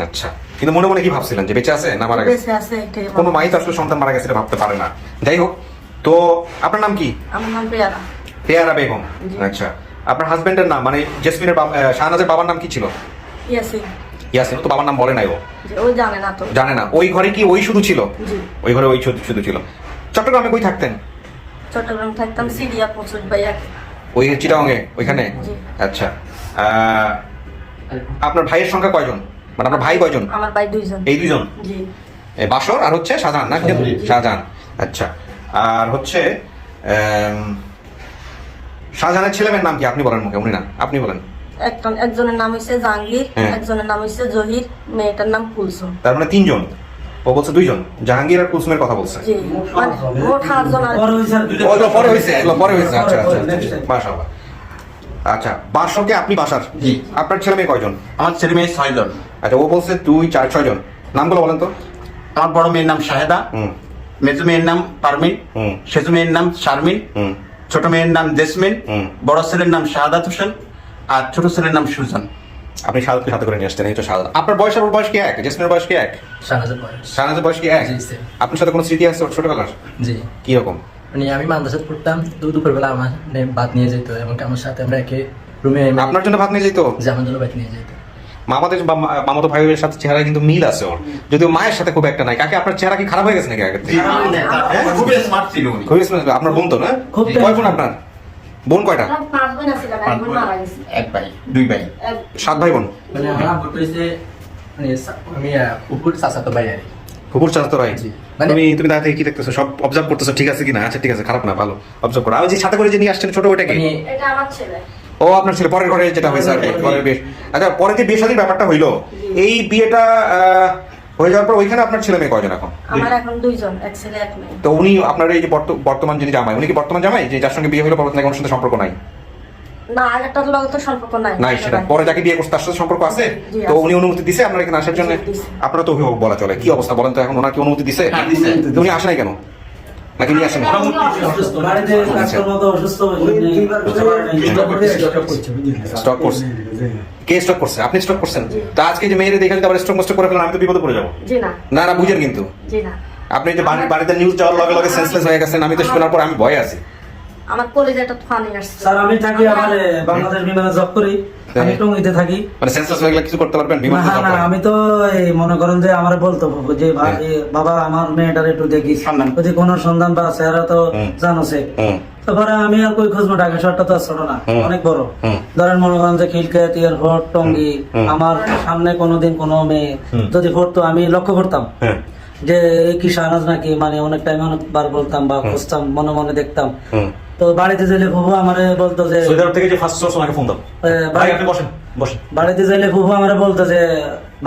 Speaker 1: আচ্ছা, কিন্তু মনে মনে কি ভাবছিলেন যে বেঁচে আছে না মারা গেছে?
Speaker 9: বেঁচে আছে এটাই।
Speaker 1: কোনো মাই তো আসলে সন্তান মারা গেছে এটা ভাবতে পারে না। যাই হোক, তো আপনার নাম কি?
Speaker 9: আমার নাম পেয়ারা।
Speaker 1: পেয়ারা বেগম। আচ্ছা, আপনার হাজবেন্ডের নাম মানে জেসমিনের শাহনাজের বাবার নাম কি ছিল?
Speaker 9: ইয়াসিন।
Speaker 1: ইয়াসিন। তো বাবার নাম বলে নাই ও?
Speaker 9: যে ও জানে না তো।
Speaker 1: জানে না। ওই ঘরে কি ওই শুধু ছিল?
Speaker 9: জি।
Speaker 1: ওই ঘরে ওই শুধু ছিল। চট্টগ্রামে কই থাকতেন?
Speaker 9: চট্টগ্রাম থাকতাম সিরিয়া পৌঁছুত ভাইয়া।
Speaker 1: ওই চিটাগাঙে ওইখানে?
Speaker 9: জি।
Speaker 1: আচ্ছা, আপনার ভাইয়ের সংখ্যা কয়জন? মানে আপনার ভাই কয়জন?
Speaker 9: আমার ভাই 2 জন।
Speaker 1: এই 2 জন?
Speaker 9: জি।
Speaker 1: বাসর আর হচ্ছে শাহজাহান না? শাহজাহান। আচ্ছা, আর হচ্ছে শাহজাহানের ছেলেমেয়ের নাম কি? আপনি বলেন মুখে, উনি না, আপনি বলেন।
Speaker 9: একজনের নাম হইছে জাহাঙ্গীর,
Speaker 1: হ্যাঁ।
Speaker 9: একজনের নাম হইছে জহির, মেয়েটার নাম কুলসুম।
Speaker 1: তার মানে 3 জন। ও বলছে 2 জন, জাহাঙ্গীর আর কুলসুমের কথা বলছে।
Speaker 9: জি, মানে মোট 8 জন। আর
Speaker 8: পরে হইছে
Speaker 1: ওগুলো পরে হয়েছে। আচ্ছা, মাশাআল্লাহ। আচ্ছা, বাসরকে আপনি বাসার?
Speaker 7: জি।
Speaker 1: আপনার ছেলে মেয়ে কয়জন?
Speaker 7: আমার ছেলে মেয়ে 6 জন।
Speaker 1: আচ্ছা, ও বলছে 2, 4, 6 জন। নামগুলো বলেন তো।
Speaker 7: আমার বড় মেয়ের নাম শাহেদা,
Speaker 1: হুম,
Speaker 7: মেজো মেয়ের নাম পারমিন,
Speaker 1: হুম,
Speaker 7: সেজু মেয়ের নাম শারমিন,
Speaker 1: হুম,
Speaker 7: ছোট মেয়ের নাম জেসমিন,
Speaker 1: হুম।
Speaker 7: বড় ছেলের নাম শাহাদাত হোসেন, আর ছোট ছেলের নাম সুজন।
Speaker 1: আপনি শাহাদতকে সাথে করে নিয়ে আসতেন, এই তো শাহাদত। আপনার বয়স আর ওর বয়স কি এক? জেসমিনের বয়স কি এক? শাহনাজের বয়স কি এক?
Speaker 3: জি, স্যার।
Speaker 1: আপনার সাথে কোনো স্মৃতি আছে ওর ছোটবেলার?
Speaker 3: জি,
Speaker 1: কি রকম?
Speaker 3: মানে আমি মাদ্রাসায় পড়তাম, দুপুরবেলা আমার ভাত নিয়ে যেত এবং আমার সাথে আমরা একে রুমে
Speaker 1: আপনার জন্য ভাত নিয়ে যেত?
Speaker 3: আমার জন্য ভাত নিয়ে যেত।
Speaker 1: মামাদের মামাতো ভাইয়ের সাথে চেহারা কিন্তু মিল আছে ওর, যদিও মায়ের সাথে খুব একটা নাই। কাকে আপনার চেহারা কি খারাপ হয়ে গেছে নাকি আগে থেকে?
Speaker 7: খুবই স্মার্ট ছিল উনি।
Speaker 1: খুবই smart ছিল। আপনার বোন তো না?
Speaker 8: খুব
Speaker 1: কয় বোন আপনার? বোন কয়টা?
Speaker 9: আমরা 5 বোন আছিলাম, এক বোন মারা গেছে।
Speaker 7: এক ভাই, 2 ভাই।
Speaker 1: 7 ভাই বোন।
Speaker 3: মানে আমার আব্বু হইছে মানে আমি উপর চাচা তো ভাই আর কি।
Speaker 1: কুকুর চাষ তো ভাই
Speaker 3: জি। মানে-
Speaker 1: তুমি দাঁড়া থেকে কি দেখতেছো সব অবজার্ভ করতেছো ঠিক আছে কিনা আচ্ছা ঠিক আছে খারাপ না ভালো অবজার্ভ করো আর ওই যে সাথে করে যে নিয়ে আসছেন ছোট ওইটাকে
Speaker 3: মানে
Speaker 9: এটা আমার ছেলে।
Speaker 1: ও আপনার ছেলে পরের ঘরে যেটা হয়েছে আর কি পরের বিয়ে আচ্ছা পরে যে বিয়ে শাদীর ব্যাপারটা হইলো এই বিয়েটা হয়ে যাওয়ার পর ওইখানে আপনার ছেলে মেয়ে কয়জন এখন
Speaker 9: আমার এখন 2 জন, এক ছেলে এক মেয়ে।
Speaker 1: তো উনি আপনার এই যে বর্তমান যিনি জামাই উনি কি বর্তমান জামাই যে যার সঙ্গে বিয়ে হলো পরে ওনার সাথে সম্পর্ক নাই
Speaker 9: না, আগেরটার লগে তো সম্পর্ক নাই।
Speaker 1: নাই সেটা পরে যাকে বিয়ে করছে তার সাথে সম্পর্ক আছে
Speaker 9: জি,
Speaker 1: তো
Speaker 9: আছে।
Speaker 1: উনি অনুমতি দিছে আপনার এখানে আসার জন্য
Speaker 9: দিছে।
Speaker 1: আপনারা তো অভিভাবক বলা চলে কি অবস্থা বলেন তো এখন ওনার কি অনুমতি দিছে
Speaker 7: হ্যাঁ, দিছে।
Speaker 1: তো উনি আসে নাই কেন নাকি নিয়ে আসেন
Speaker 8: অসুস্থ বাড়িতে কাজকর্ম তো অসুস্থ
Speaker 1: স্টক করছে কে স্টক করছে আপনি স্টক করছেন তো আজকে যে মেয়েরে দেখে যদি আবার স্টক মস্টক করে ফেলেন আমি তো বিপদে পড়ে যাবো
Speaker 9: জি না,
Speaker 1: না না বুঝেন কিন্তু
Speaker 9: জি না।
Speaker 1: আপনি যে বাড়িতে নিউজ যাওয়ার লগে লগে সেন্সলেস হয়ে গেছেন আমি তো শোনার পর আমি ভয়ে আছি
Speaker 9: আমার কলেজেটা ফানি আসছে।
Speaker 8: স্যার আমি থাকি আমার বাংলাদেশ বিমানে জব করি, আমি টঙ্গিতে থাকি।
Speaker 1: মানে সেন্সলেস হয়ে গেলে কিছু করতে পারবেন বিমান
Speaker 8: না না আমি তো এই মনে করেন যে আমার বলতো যে বাবা আমার মেয়েটার একটু দেখিস যদি কোনো সন্ধান বা চেহারা তো জানোছে তারপরে আমি আর কই খুঁজবো ঢাকা শহরটা তো আর ছোট না অনেক বড় ধরেন মনে করেন যে খিলক্ষেত এয়ারপোর্ট টঙ্গী আমার সামনে কোনোদিন কোনো মেয়ে যদি পড়তো আমি লক্ষ্য করতাম যে এই কি শাহনাজ নাকি মানে অনেক টাইম অনেকবার বলতাম বা খুঁজতাম মনে মনে দেখতাম তো বাড়িতে যাইলে ফুফু আমারে বলতো যে
Speaker 1: সৌদি আরব থেকে যে ফার্স্ট সোর্স ওনাকে ফোন দাও ভাই আপনি বসেন বসেন
Speaker 8: বাড়িতে যাইলে ফুফু আমারে বলতো যে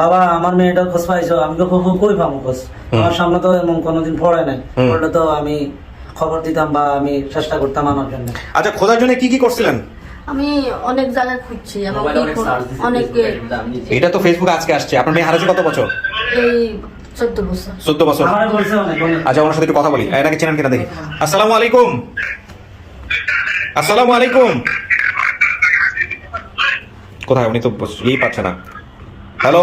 Speaker 8: বাবা আমার মেয়েটার খোঁজ পাইছো আমি তো ফুফু কই পাবো খোঁজ আমার সামনে তো এমন কোনোদিন পড়ে নাই পড়লে তো আমি খবর দিতাম বা আমি চেষ্টা করতাম আমার জন্য।
Speaker 1: আচ্ছা খোঁজার জন্য কি কি করছিলেন
Speaker 9: আমি অনেক জায়গায় খুঁজছি এবং
Speaker 3: মোবাইলে অনেক সার্চ দিছি,
Speaker 9: অনেকে
Speaker 3: আমি
Speaker 1: এটা তো ফেসবুকে আজকে আসছে আপনার মেয়ে হারাছে কত বছর
Speaker 9: এই 14 বছর।
Speaker 1: 14 বছর
Speaker 8: আমারে বলছে অনেক
Speaker 1: আচ্ছা ওনার সাথে একটু কথা বলি এনাকে চেনেন কিনা দেখি আসসালামু আলাইকুম আসসালামু আলাইকুম কোথায় উনি তো এই পাচ্ছে না হ্যালো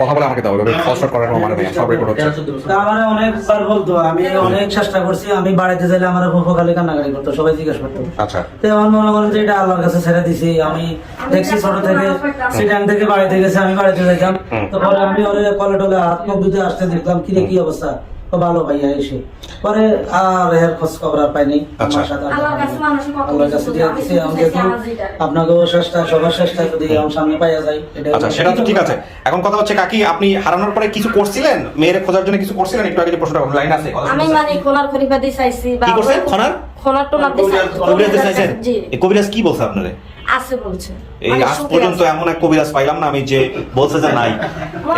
Speaker 1: কথা বলে আমাকে দাও এভাবে কষ্ট করার কোনো মানে নেই সব রেকর্ড হচ্ছে
Speaker 3: 13-14 বছর।
Speaker 8: তা আমারে অনেকবার বলতো আমি অনেক চেষ্টা করছি আমি বাড়িতে যাইলে আমার ফুফু খালি কান্নাকাটি করতো সবাই জিজ্ঞেস করতো
Speaker 1: আচ্ছা
Speaker 8: তো আমার মনে করেন যে এটা আল্লাহর কাছে ছেড়ে দিছি আমি দেখছি ছোট থেকে সিটাং থেকে বাড়িতে গেছে আমি বাড়িতে যাইতাম তো পরে আমি ওরে কলে টলে হাত মুখ ধুতে আসতে দেখলাম কিরে কি অবস্থা তো ভালো ভাইয়া এসে পরে আর এর খোঁজ খবর আর পাইনি আমার সাথে আর
Speaker 9: আল্লাহর কাছে মানুষের কত
Speaker 8: আল্লাহর কাছে দিয়ে দিছি আমি দেখি আপনাকেও চেষ্টা সবার চেষ্টা যদি আমার সামনে পাইয়া যায় এটা
Speaker 1: আচ্ছা সেটা তো ঠিক আছে এখন কথা হচ্ছে কাকি আপনি হারানোর পরে কিছু করছিলেন মেয়ের খোঁজার জন্য কিছু করছিলেন একটু আগে যে প্রশ্নটা লাইন আছে কথা
Speaker 9: আমি
Speaker 1: শুনতেছেন?
Speaker 9: মানে খোনার খরিফা দিয়ে চাইছি বা
Speaker 1: কি করছেন খনার
Speaker 9: খোনার টোনা দিয়ে
Speaker 1: কবিরাজ চাইছেন
Speaker 9: জি
Speaker 1: এই কবিরাজ কি বলছে আপনারে
Speaker 9: আছে বলছে
Speaker 1: এই
Speaker 9: মানে
Speaker 1: আজ
Speaker 9: সুখে
Speaker 1: পর্যন্ত
Speaker 9: আছে।
Speaker 1: এমন এক কবিরাজ পাইলাম না আমি যে বলছে যে নাই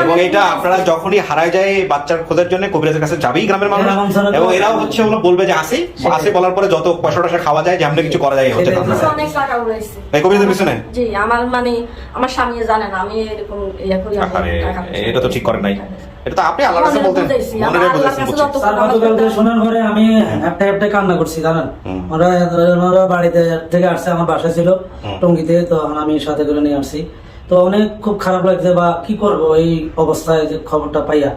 Speaker 1: এবং এটা আপনারা যখনই হারায় যায় বাচ্চার খোঁজার জন্য কবিরাজের কাছে যাবেই গ্রামের মানুষ এবং এরাও হচ্ছে ওগুলো বলবে যে আসি আসে বলার পরে যত পয়সা টয়সা খাওয়া যায় যেমন কিছু করা যায় হচ্ছে ধারণা।
Speaker 9: কিছু অনেক টাকা উড়াইছে
Speaker 1: এই কবিরাজের পিছনে
Speaker 9: জি আমার মানে আমার স্বামী জানে না আমি এরকম ইয়া করি আমি
Speaker 1: আরে
Speaker 9: টাকা পয়সা
Speaker 1: এটা তো ঠিক করেন নাই এটা তো আপনি আল্লাহর কাছে
Speaker 9: মনে
Speaker 1: বলতেন
Speaker 9: বুঝাইছি,
Speaker 1: মনে
Speaker 9: আমার
Speaker 1: করে
Speaker 9: আল্লাহর
Speaker 1: বুঝাইছেন
Speaker 9: কাছে
Speaker 1: বুঝছি।
Speaker 9: যত
Speaker 8: স্যার গতকালকে শোনার পরে আমি একটা একটা কান্না করছি জানেন ওরা বাড়িতে থেকে আসছে আমার বাসায় ছিল টঙ্গিতে তো আমি সাথে করে নিয়ে আসছি তো অনেক খুব খারাপ লাগছে বা কি করব এই অবস্থায় যে খবরটা পাইয়া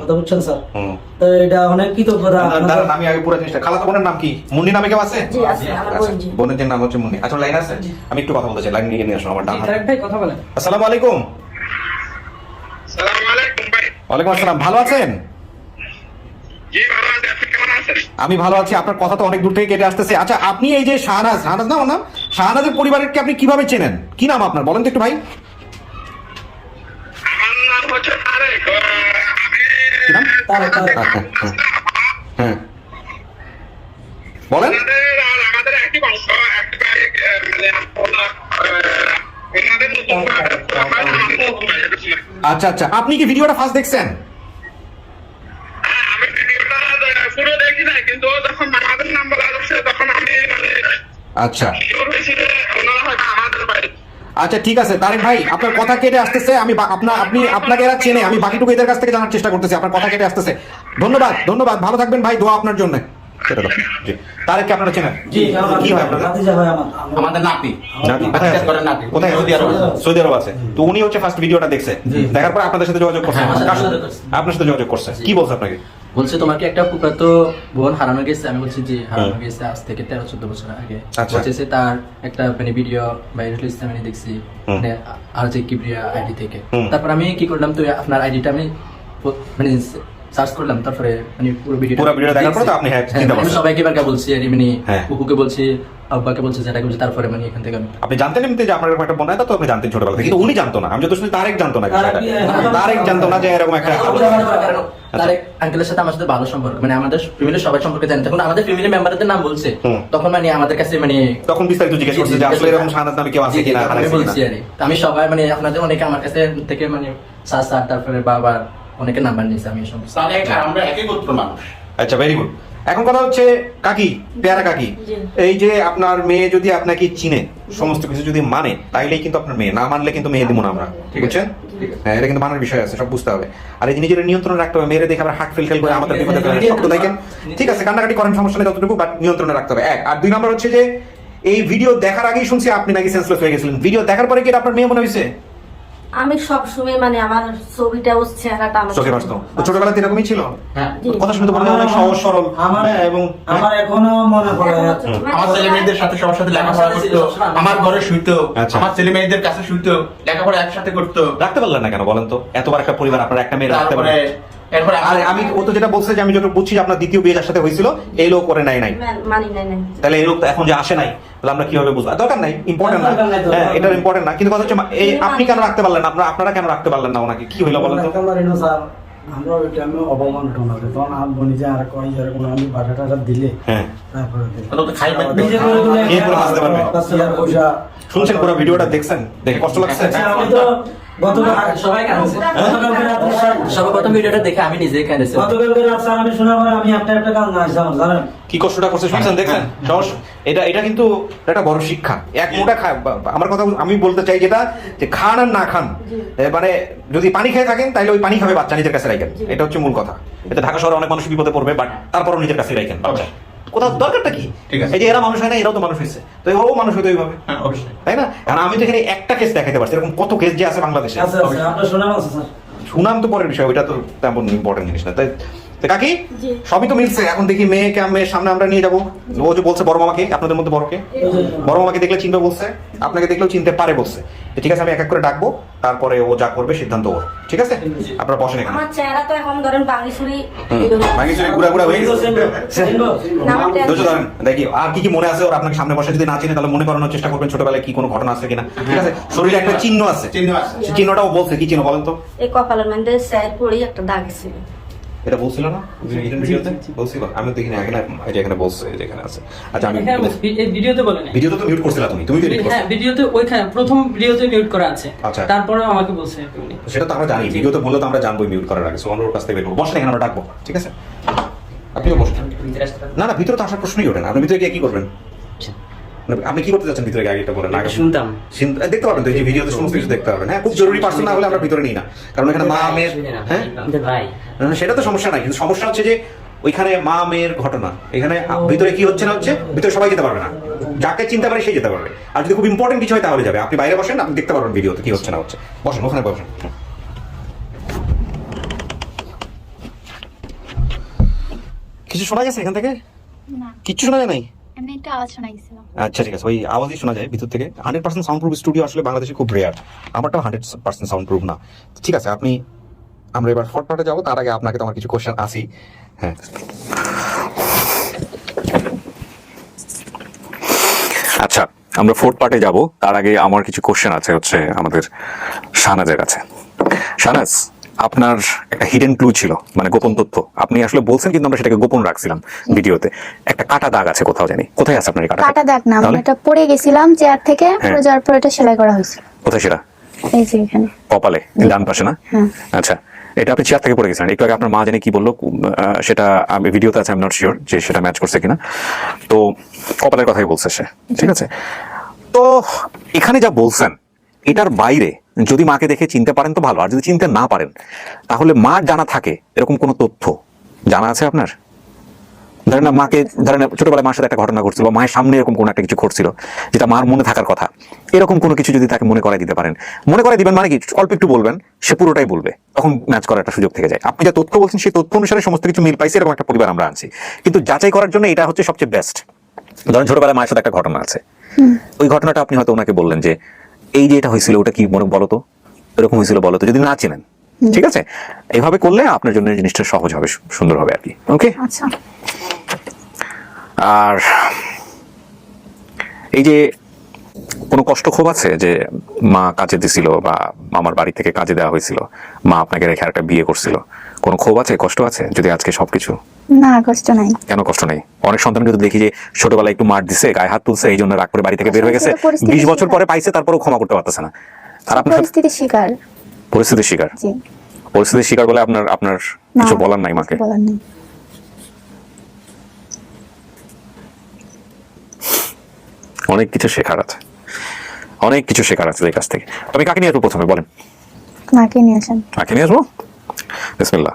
Speaker 8: কথা বুঝছেন স্যার তো এটা অনেক কৃতজ্ঞতা
Speaker 1: দাঁড়ান আমি আগে পুরো জিনিসটা খালাতো বোনের নাম কি মুন্নি নামে কেউ আছে
Speaker 9: জি আছে আমার
Speaker 1: আচ্ছা,
Speaker 9: বোন জি
Speaker 1: বোনের যে নাম হচ্ছে মুন্নি আচ্ছা লাইন আছে আমি একটু কথা বলতে চাই লাইন নিয়ে আসো আমার ডান হাতে।
Speaker 5: তারেক ভাই কথা বলেন।
Speaker 1: আসসালামু আলাইকুম
Speaker 6: সালাম আলাইকুম ভাই।
Speaker 1: ওয়ালাইকুম আসসালাম ভালো আছেন
Speaker 6: জি ভালো আছি, আপনি কেমন আছেন?
Speaker 1: আমি ভালো আছি আপনার কথা তো অনেক দূর থেকে কেটে আসতেছে আচ্ছা আপনি এই যে শাহনাজ না ওর নাম শাহনাজের পরিবারকে আপনি কিভাবে চেনেন কি নাম আপনার বলেন তো একটু ভাই
Speaker 6: আমার নাম হচ্ছে তারেক। আমি
Speaker 1: কি নাম
Speaker 8: তারেক, তারেক।
Speaker 1: হ্যাঁ বলেন
Speaker 6: আপনাদের আর আমাদের একই বংশ, এক ভাই, মানে ওনাদের নতুন ভাই, আমাদের নতুন ভাই, এটা ছিল।
Speaker 1: আচ্ছা আচ্ছা আপনি কি ভিডিওটা ফার্স্ট দেখছেন
Speaker 6: হ্যাঁ, আমি ভিডিওটা পুরো দেখি নাই, কিন্তু যখন আমাদের নাম বলা যাচ্ছে তখন আমি মানে
Speaker 1: আচ্ছা
Speaker 6: শিওর হয়েছি যে ওনারা হয়তো আমাদের ভাই।
Speaker 1: আচ্ছা ঠিক আছে তারেক ভাই আপনার কথা কেটে আসতেছে আমি আপনি আপনাকে এরা চেনে আমি বাকিটুকু এদের কাছ থেকে জানার চেষ্টা করতেছি আপনার কথা কেটে আসতেছে ধন্যবাদ ভালো থাকবেন ভাই দোয়া আপনার জন্য কেটে দাও জি তারেককে আপনারা চেনেন
Speaker 8: জি
Speaker 1: কি হয় আপনাদের
Speaker 8: ভাতিজা হয় আমার
Speaker 7: আমাদের নাতি
Speaker 1: নাতি কোথায় আছে?
Speaker 7: করে নাতি
Speaker 1: কোথায় আছে?
Speaker 7: সৌদি আরব আছে।
Speaker 1: সৌদি আরব আছে তো উনি হচ্ছে ফার্স্ট ভিডিওটা দেখছে দেখার পর আপনাদের সাথে যোগাযোগ করছে
Speaker 3: হ্যাঁ, আমার
Speaker 1: কার
Speaker 3: সাথে
Speaker 1: সাথে?
Speaker 3: যোগাযোগ করছে।
Speaker 1: আপনার সাথে যোগাযোগ করছে কি বলছে আপনাকে
Speaker 3: বলছে তোমার কি একটা ফুফাতো বোন হারানো গেছে আমি বলছি যে হারানো গেছে আজ থেকে 13-14 বছর আগে
Speaker 1: আচ্ছা।
Speaker 3: বলছে তার একটা মানে ভিডিও ভাইরাল হয়েছে আমি দেখছি মানে আর যে কিবরিয়া আইডি থেকে তারপর আমি কি করলাম তো আপনার আইডিটা আমি মানে সার্চ করলাম, তারপরে মানে পুরো
Speaker 1: ভিডিওটা দেখার পরে তো আপনি হ্যাঁ চিন্তা
Speaker 3: আমি
Speaker 1: করছেন।
Speaker 3: সবাইকে এবার বলছি, আর মানে
Speaker 1: হ্যাঁ।
Speaker 3: কুকুকে বলছি, আব্বাকে বলছি, যেটাকে বলছি, তারপরে মানে এখান থেকে আমি
Speaker 1: আপনি জানতেন এমনিতে যে আপনার এরকম একটা বোন আছে, তো আপনি জানতেন ছোটবেলা থেকে, কিন্তু উনি জানতো না। আমি যত শুনি তারেক জানতো না বিষয়টা। তারেক জানতো না যে এরকম একটা
Speaker 3: তার আঙ্কেলের সাথে আমার সাথে ভালো সম্পর্ক, মানে আমাদের ফ্যামিলির সবাই সম্পর্কে জানি। তখন আমাদের ফ্যামিলি মেম্বারদের নাম বলছে, তখন মানে আমাদের কাছে মানে
Speaker 1: তখন বিস্তারিত জিজ্ঞেস করছে যে আসলে এরকম শাহাদাত নামে কেউ আছে কিনা,
Speaker 3: আমি
Speaker 1: হারাইছে কিনা।
Speaker 3: বলছি, আরে আমি সবাই মানে আপনাদের অনেকে আমার কাছে থেকে মানে স্যার তারপরে বাবা অনেকে নাম্বার নিয়েছে, আমি সমস্ত
Speaker 7: তাহলে আমরা একই গোত্র মানুষ।
Speaker 1: আচ্ছা, ভেরি গুড। এখন কথা হচ্ছে কাকি, পেয়ারা কাকি,
Speaker 9: জি।
Speaker 1: এই যে আপনার মেয়ে যদি আপনাকে চিনে, সমস্ত কিছু যদি মানে, তাইলেই কিন্তু আপনার মেয়ে, না মানলে কিন্তু মেয়ে দিব না আমরা, বুঝছেন? হ্যাঁ, এটা কিন্তু মানার বিষয় আছে, সব বুঝতে হবে। আর এই যে নিজের নিয়ন্ত্রণ রাখতে হবে, মেয়েরে দেখে আবার হার্ট ফেল করে আমাদের বিপদে ফেলে শব্দ দেখেন, ঠিক আছে, কান্নাকাটি করেন, সমস্যা নেই, ততটুকু, বাট নিয়ন্ত্রণে রাখতে হবে, এক। আর দুই নম্বর হচ্ছে যে এই ভিডিও দেখার আগেই শুনছি আপনি নাকি সেন্সলেস হয়ে গেছিলেন, ভিডিও দেখার পরে কি এটা আপনার মেয়ে মনে হয়েছে?
Speaker 9: আমি সব সময় মানে আমার ছবিটা ও চেহারাটা আমার
Speaker 1: চোখে বাস্তব ছোটবেলাতে এরকমই ছিল,
Speaker 3: হ্যাঁ।
Speaker 1: কথা শুনতে পারেন অনেক সহজ সরল,
Speaker 8: আমার
Speaker 1: হ্যাঁ, এবং
Speaker 8: আমার এখনো মনে পড়ে
Speaker 7: আমার ছেলে মেয়েদের সাথে সবার সাথে লেখাপড়া করতো, আমার ঘরে শুইতো,
Speaker 1: আচ্ছা।
Speaker 7: আমার ছেলে মেয়েদের কাছে শুইতো, লেখাপড়া একসাথে করতো।
Speaker 1: রাখতে পারলেন না কেন বলেন তো? এতবার একটা পরিবার, আপনার একটা মেয়ে রাখতে
Speaker 7: তারপরে
Speaker 1: পারেন।
Speaker 7: এরপরে
Speaker 1: আর আমি ও তো যেটা বলছে যে আমি যত বুঝছি যে আপনার দ্বিতীয় বিয়ে যার সাথে হয়েছিল এই লোক করে নাই,
Speaker 9: মানি নাই নাই।
Speaker 1: তাহলে এই লোক তো এখন যে আসে নাই, তাহলে আমরা কিভাবে বুঝবো? দরকার নাই, ইম্পর্টেন্ট না,
Speaker 8: দরকার নাই তো।
Speaker 1: হ্যাঁ, এটা ইম্পর্টেন্ট না। কিন্তু কথা হচ্ছে এই আপনি কেন রাখতে পারলেন না, আপনারা কেন রাখতে পারলেন না ওনাকে? কি হইলো বলেন তো?
Speaker 8: স্যার আমরা ওই টাইমে অপমান টোনারে তখন আব্বু নিজে আর কয় যেরকম আমি বাটাটা দিলে
Speaker 1: হ্যাঁ,
Speaker 8: তারপরে দিলে।
Speaker 7: ওরা তো খাই পারতো।
Speaker 8: নিজে করে দিলে
Speaker 1: কে করে বাঁচতে পারবে?
Speaker 8: পয়সা
Speaker 1: শুনছেন পুরো ভিডিওটা দেখছেন, দেখে কষ্ট লাগছে?
Speaker 8: আচ্ছা, আমি তো
Speaker 3: সবাই কাঁদছে।
Speaker 8: গতকালকে রাত্রে স্যার
Speaker 3: সর্বপ্রথম ভিডিওটা দেখে আমি নিজে কাঁদেছি।
Speaker 8: গতকালকে রাত স্যার আমি শোনার পরে আমি একটা গান গাইছি আমার, জানেন?
Speaker 1: কি কষ্টটা করছে শুনছেন, দেখছেন? সমস্যা এটা কিন্তু একটা বড় শিক্ষা। এক মোটা আমার কথা আমি বলতে চাই যেটা, যে খান আর না খান, মানে যদি পানি খেয়ে থাকেন তাহলে ওই পানি খাবে বাচ্চা, নিজের কাছে রাখেন, এটা হচ্ছে মূল কথা। এটা ঢাকা শহরে অনেক মানুষ বিপদে পড়বে, বাট তারপরও নিজের কাছে রাখেন বাচ্চা। কোথাও দরকারটা কি?
Speaker 7: ঠিক আছে।
Speaker 1: এই যে এরা মানুষ হয় না, এরাও তো মানুষ হয়েছে, তো ও মানুষ হইতো এইভাবে,
Speaker 7: হ্যাঁ, অবশ্যই।
Speaker 1: তাই না? কারণ আমি তো এখানে একটা কেস দেখাতে পারছি, এরকম কত কেস যে আছে বাংলাদেশে।
Speaker 8: আচ্ছা আচ্ছা আপনার শোনাম আছে স্যার।
Speaker 1: সুনাম তো পরের বিষয়, ওইটা তো তেমন ইম্পর্টেন্ট জিনিস না। তাই তো কাকি,
Speaker 9: জি।
Speaker 1: সবই তো মিলছে। এখন দেখি মেয়ের সামনে আমরা নিয়ে যাবো। ও যে বলছে বড় মামাকে, আপনাদের মধ্যে বড়কে, বড় মামাকে দেখলে চিনবে বলছে, আপনাকে দেখলেও চিনতে পারে বলছে। তো ঠিক আছে, আমি এক এক করে ডাকবো, তারপরে ও যা করবে সিদ্ধান্ত ওর, ঠিক আছে? আপনারা বসেন এখানে।
Speaker 9: আমার চেহারা তো এখন ধরেন বাঙিসুরি
Speaker 1: ভাঙিচুরি গুড়া হয়ে গেছে।
Speaker 9: নামটা
Speaker 1: ধৈর্য ধরেন, দেখি আর কি কি মনে আছে ওর। আপনাকে সামনে বসে যদি না চিনে, তাহলে মনে করানোর চেষ্টা করবেন ছোটবেলায় কি কোনো ঘটনা আছে কিনা, ঠিক আছে? শরীরে একটা চিহ্ন আছে,
Speaker 7: চিহ্ন আছে।
Speaker 1: সেই চিহ্নটাও বলছে, কি চিহ্ন বলেন তো?
Speaker 9: এই কপালের মধ্যে স্যার পড়ি একটা দাগ ছিল।
Speaker 1: এটা বলছিল না ভিডিওতে? বলছিল, আমি দেখিনি আগে না, এই যে এখানে বলছে, এই যে এখানে আছে। আচ্ছা, আমি
Speaker 5: হ্যাঁ, এই ভিডিওতে বলে নাই।
Speaker 1: ভিডিওতে তো মিউট করছিলা তুমি তো মিউট করছো।
Speaker 5: হ্যাঁ, ভিডিওতে ওইখানে প্রথম ভিডিওতে মিউট করা আছে।
Speaker 1: আচ্ছা।
Speaker 5: তারপরে আমাকে বলছে উনি।
Speaker 1: সেটা তো আমরা জানি, ভিডিওতে বললে তো আমরা জানবো মিউট করার আগে। সোহান ওর কাছ থেকে বের করবো, বসেন এখানে, আমরা ডাকবো, ঠিক আছে? আপনিও বসেন। না না, ভিতরে তো আসার প্রশ্নই ওঠে না। আপনি ভিতরে গিয়ে কি করবেন? মানে আপনি কি করতে যাচ্ছেন ভিতরে গিয়ে, আগে এটা বলেন। আগে
Speaker 3: শুনতাম।
Speaker 1: দেখতে পারবেন তো, এই যে ভিডিওতে সমস্ত কিছু দেখতে পারবেন। হ্যাঁ, খুব জরুরি পার্সন না হলে আমরা ভিতরে নিই না, কারণ এখানে মা মেয়ের, হ্যাঁ না, সেটা তো সমস্যা নাই, কিন্তু সমস্যা হচ্ছে যে ওইখানে মা মেয়ের ঘটনা, এখানে ভিতরে কি হচ্ছে না হচ্ছে, ভিতরে সবাই যেতে পারবে না। যাকে চিনতে পারে সেই যেতে পারবে, আর যদি খুব ইম্পর্টেন্ট কিছু হয় তাহলে যাবে। আপনি বাইরে বসেন, আপনি দেখতে পারবেন ভিডিওতে কি হচ্ছে না হচ্ছে। বসেন ওখানে, বসেন। কিছু শোনা গেছে এখান থেকে? কিচ্ছু শোনা যায় নাই?
Speaker 2: এমনি একটা আওয়াজ শোনাইছিল।
Speaker 1: আচ্ছা, ঠিক আছে, ওই আওয়াজই শোনা যায় ভিতর থেকে। 100% সাউন্ড প্রুফ স্টুডিও আসলে বাংলাদেশে খুব রেয়ার, আমারটাও 100% সাউন্ড প্রুফ না। ঠিক আছে, আমরা এবার ফোর্থ পার্টে যাবো, তার আগে আপনাকে তো আমার কিছু কোশ্চেন আসি। হ্যাঁ, আচ্ছা, আমরা ফোর্থ পার্টে যাব, তার আগে আমার কিছু কোশ্চেন আছে হচ্ছে আমাদের শাহনাজের কাছে। শাহনাজ, আপনার একটা হিডেন ক্লু ছিল, মানে গোপন তথ্য আপনি আসলে বলছেন, কিন্তু আমরা সেটাকে গোপন রাখছিলাম ভিডিওতে। একটা কাটা দাগ আছে কোথাও, জানি কোথায় আছে আপনার এই
Speaker 2: কাটা দাগ না, আমি
Speaker 1: তাহলে?
Speaker 2: এটা পড়ে গেছিলাম চেয়ার থেকে, পড়ে যাওয়ার পর এটা সেলাই করা হয়েছিল।
Speaker 1: কোথায় সেটা?
Speaker 2: এই যে এখানে
Speaker 1: কপালে, ডান পাশে না?
Speaker 2: হ্যাঁ।
Speaker 1: আচ্ছা, এটা আপনি চেয়ার থেকে পড়ে গেছিলেন। একটু আগে আপনার মা জানি কি বললো, সেটা আমি ভিডিওতে আছে, আমি নট শিওর যে সেটা ম্যাচ করছে কিনা। তো কপালের কথাই বলছে সে, ঠিক আছে? তো এখানে যা বলছেন এটার বাইরে যদি মাকে দেখে চিনতে পারেন তো ভালো, আর যদি চিনতে না পারেন তাহলে মার জানা থাকে এরকম কোনো তথ্য জানা আছে আপনার? ধরেন না, মাকে ধরেন ছোটবেলায় মার সাথে একটা ঘটনা ঘটছিল, মায়ের সামনে এরকম কোনো একটা কিছু ঘটছিল যেটা মার মনে থাকার কথা, এরকম কোনো কিছু যদি তাকে মনে করাই দিতে পারেন, মনে করাই দিবেন মানে কি, অল্প একটু বলবেন, সে পুরোটাই বলবে, তখন ম্যাচ করার একটা সুযোগ থেকে যায়। আপনি যা তথ্য বলছেন সেই তথ্য অনুসারে সমস্ত কিছু মিল পাইছে, এরকম একটা পরিবার আমরা আনছি। কিন্তু যাচাই করার জন্য এটা হচ্ছে সবচেয়ে বেস্ট। ধরেন ছোটবেলায় মায়ের সাথে একটা ঘটনা আছে, ওই ঘটনাটা আপনি হয়তো ওনাকে বললেন যে এই যে এটা হয়েছিল ওটা কি মনে বলো তো, এরকম হয়েছিল বলো তো, যদি না চেনেন ঠিক আছে, এইভাবে করলে আপনার জন্য জিনিসটা সহজ হবে, সুন্দর হবে আর কি। ওকে,
Speaker 2: আচ্ছা
Speaker 1: আর এই যে কোনো কষ্ট ক্ষোভ আছে যে মা কাজে দিছিল বা আমার বাড়ি থেকে কাজে দেওয়া হয়েছিল, মা আপনাকে রেখে একটা বিয়ে করছিল, কোনো ক্ষোভ আছে, কষ্ট আছে? যদি আজকে সবকিছু,
Speaker 2: না কষ্ট নাই।
Speaker 1: কেন কষ্ট নেই? অনেক সন্তান কিন্তু দেখি যে ছোটবেলায় একটু মার দিছে, গায়ে হাত তুলছে, এই জন্য রাগ করে বাড়ি থেকে বের হয়ে গেছে,
Speaker 2: আসলে পরিস্থিতি
Speaker 1: 20 বছর পরে পাইছে, তারপরেও ক্ষমা করতে পারতেছে না। আর আপনার সাথে
Speaker 2: পরিস্থিতি শিকার।
Speaker 1: পরিস্থিতির শিকার,
Speaker 2: জি
Speaker 1: পরিস্থিতির শিকার বলে আপনার আপনার
Speaker 2: না,
Speaker 1: কিছু বলার নাই মাকে?
Speaker 2: বলার নেই।
Speaker 1: অনেক কিছু শেখার আছে, অনেক কিছু শেখার আছে এই কাছ থেকে। আমি কাকে নিয়ে আসবো প্রথমে বলেন?
Speaker 2: মাকে নিয়ে আসেন।
Speaker 1: কাকে নিয়ে আসবো? বিসমিল্লাহ।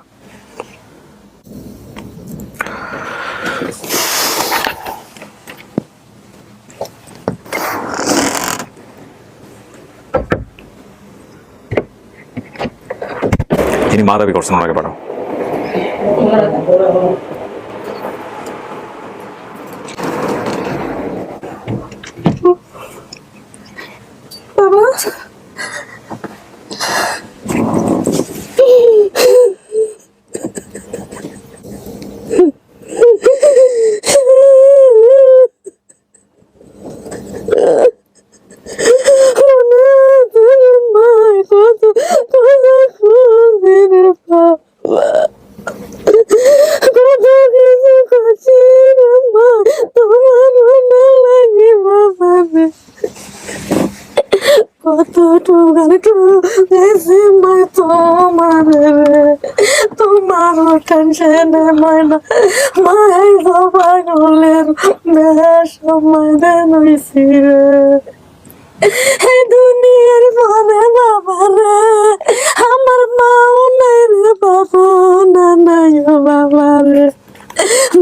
Speaker 1: যিনি মা দাবি করছেন ওনাকে পাঠাও।
Speaker 9: তোমার টেনশনে ময়না মাই বাবা গলের বেশ সময় দেন হইছি রে এই দুনিয়ার পরে বাবা রে আমার মাও নাই রে বাবা না নাই বাবা রে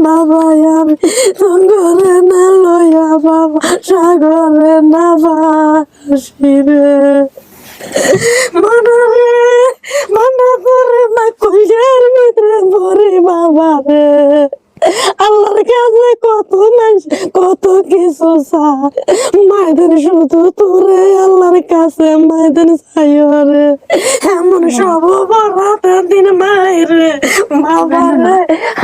Speaker 9: বাবা আমি সঙ্গরে না লইয়া বাবা সাগরে না বাসি রে মনে রে মনে করে না কইয়ার ভিতরে ভরে বাবা রে আল্লাহর কাছে কত মানুষ কত কিছু চায় মায়েদের শুধু তোরে আল্লাহর কাছে মায়েদের চাইও রে এমন সব বড় দিন মায়ের বাবা রে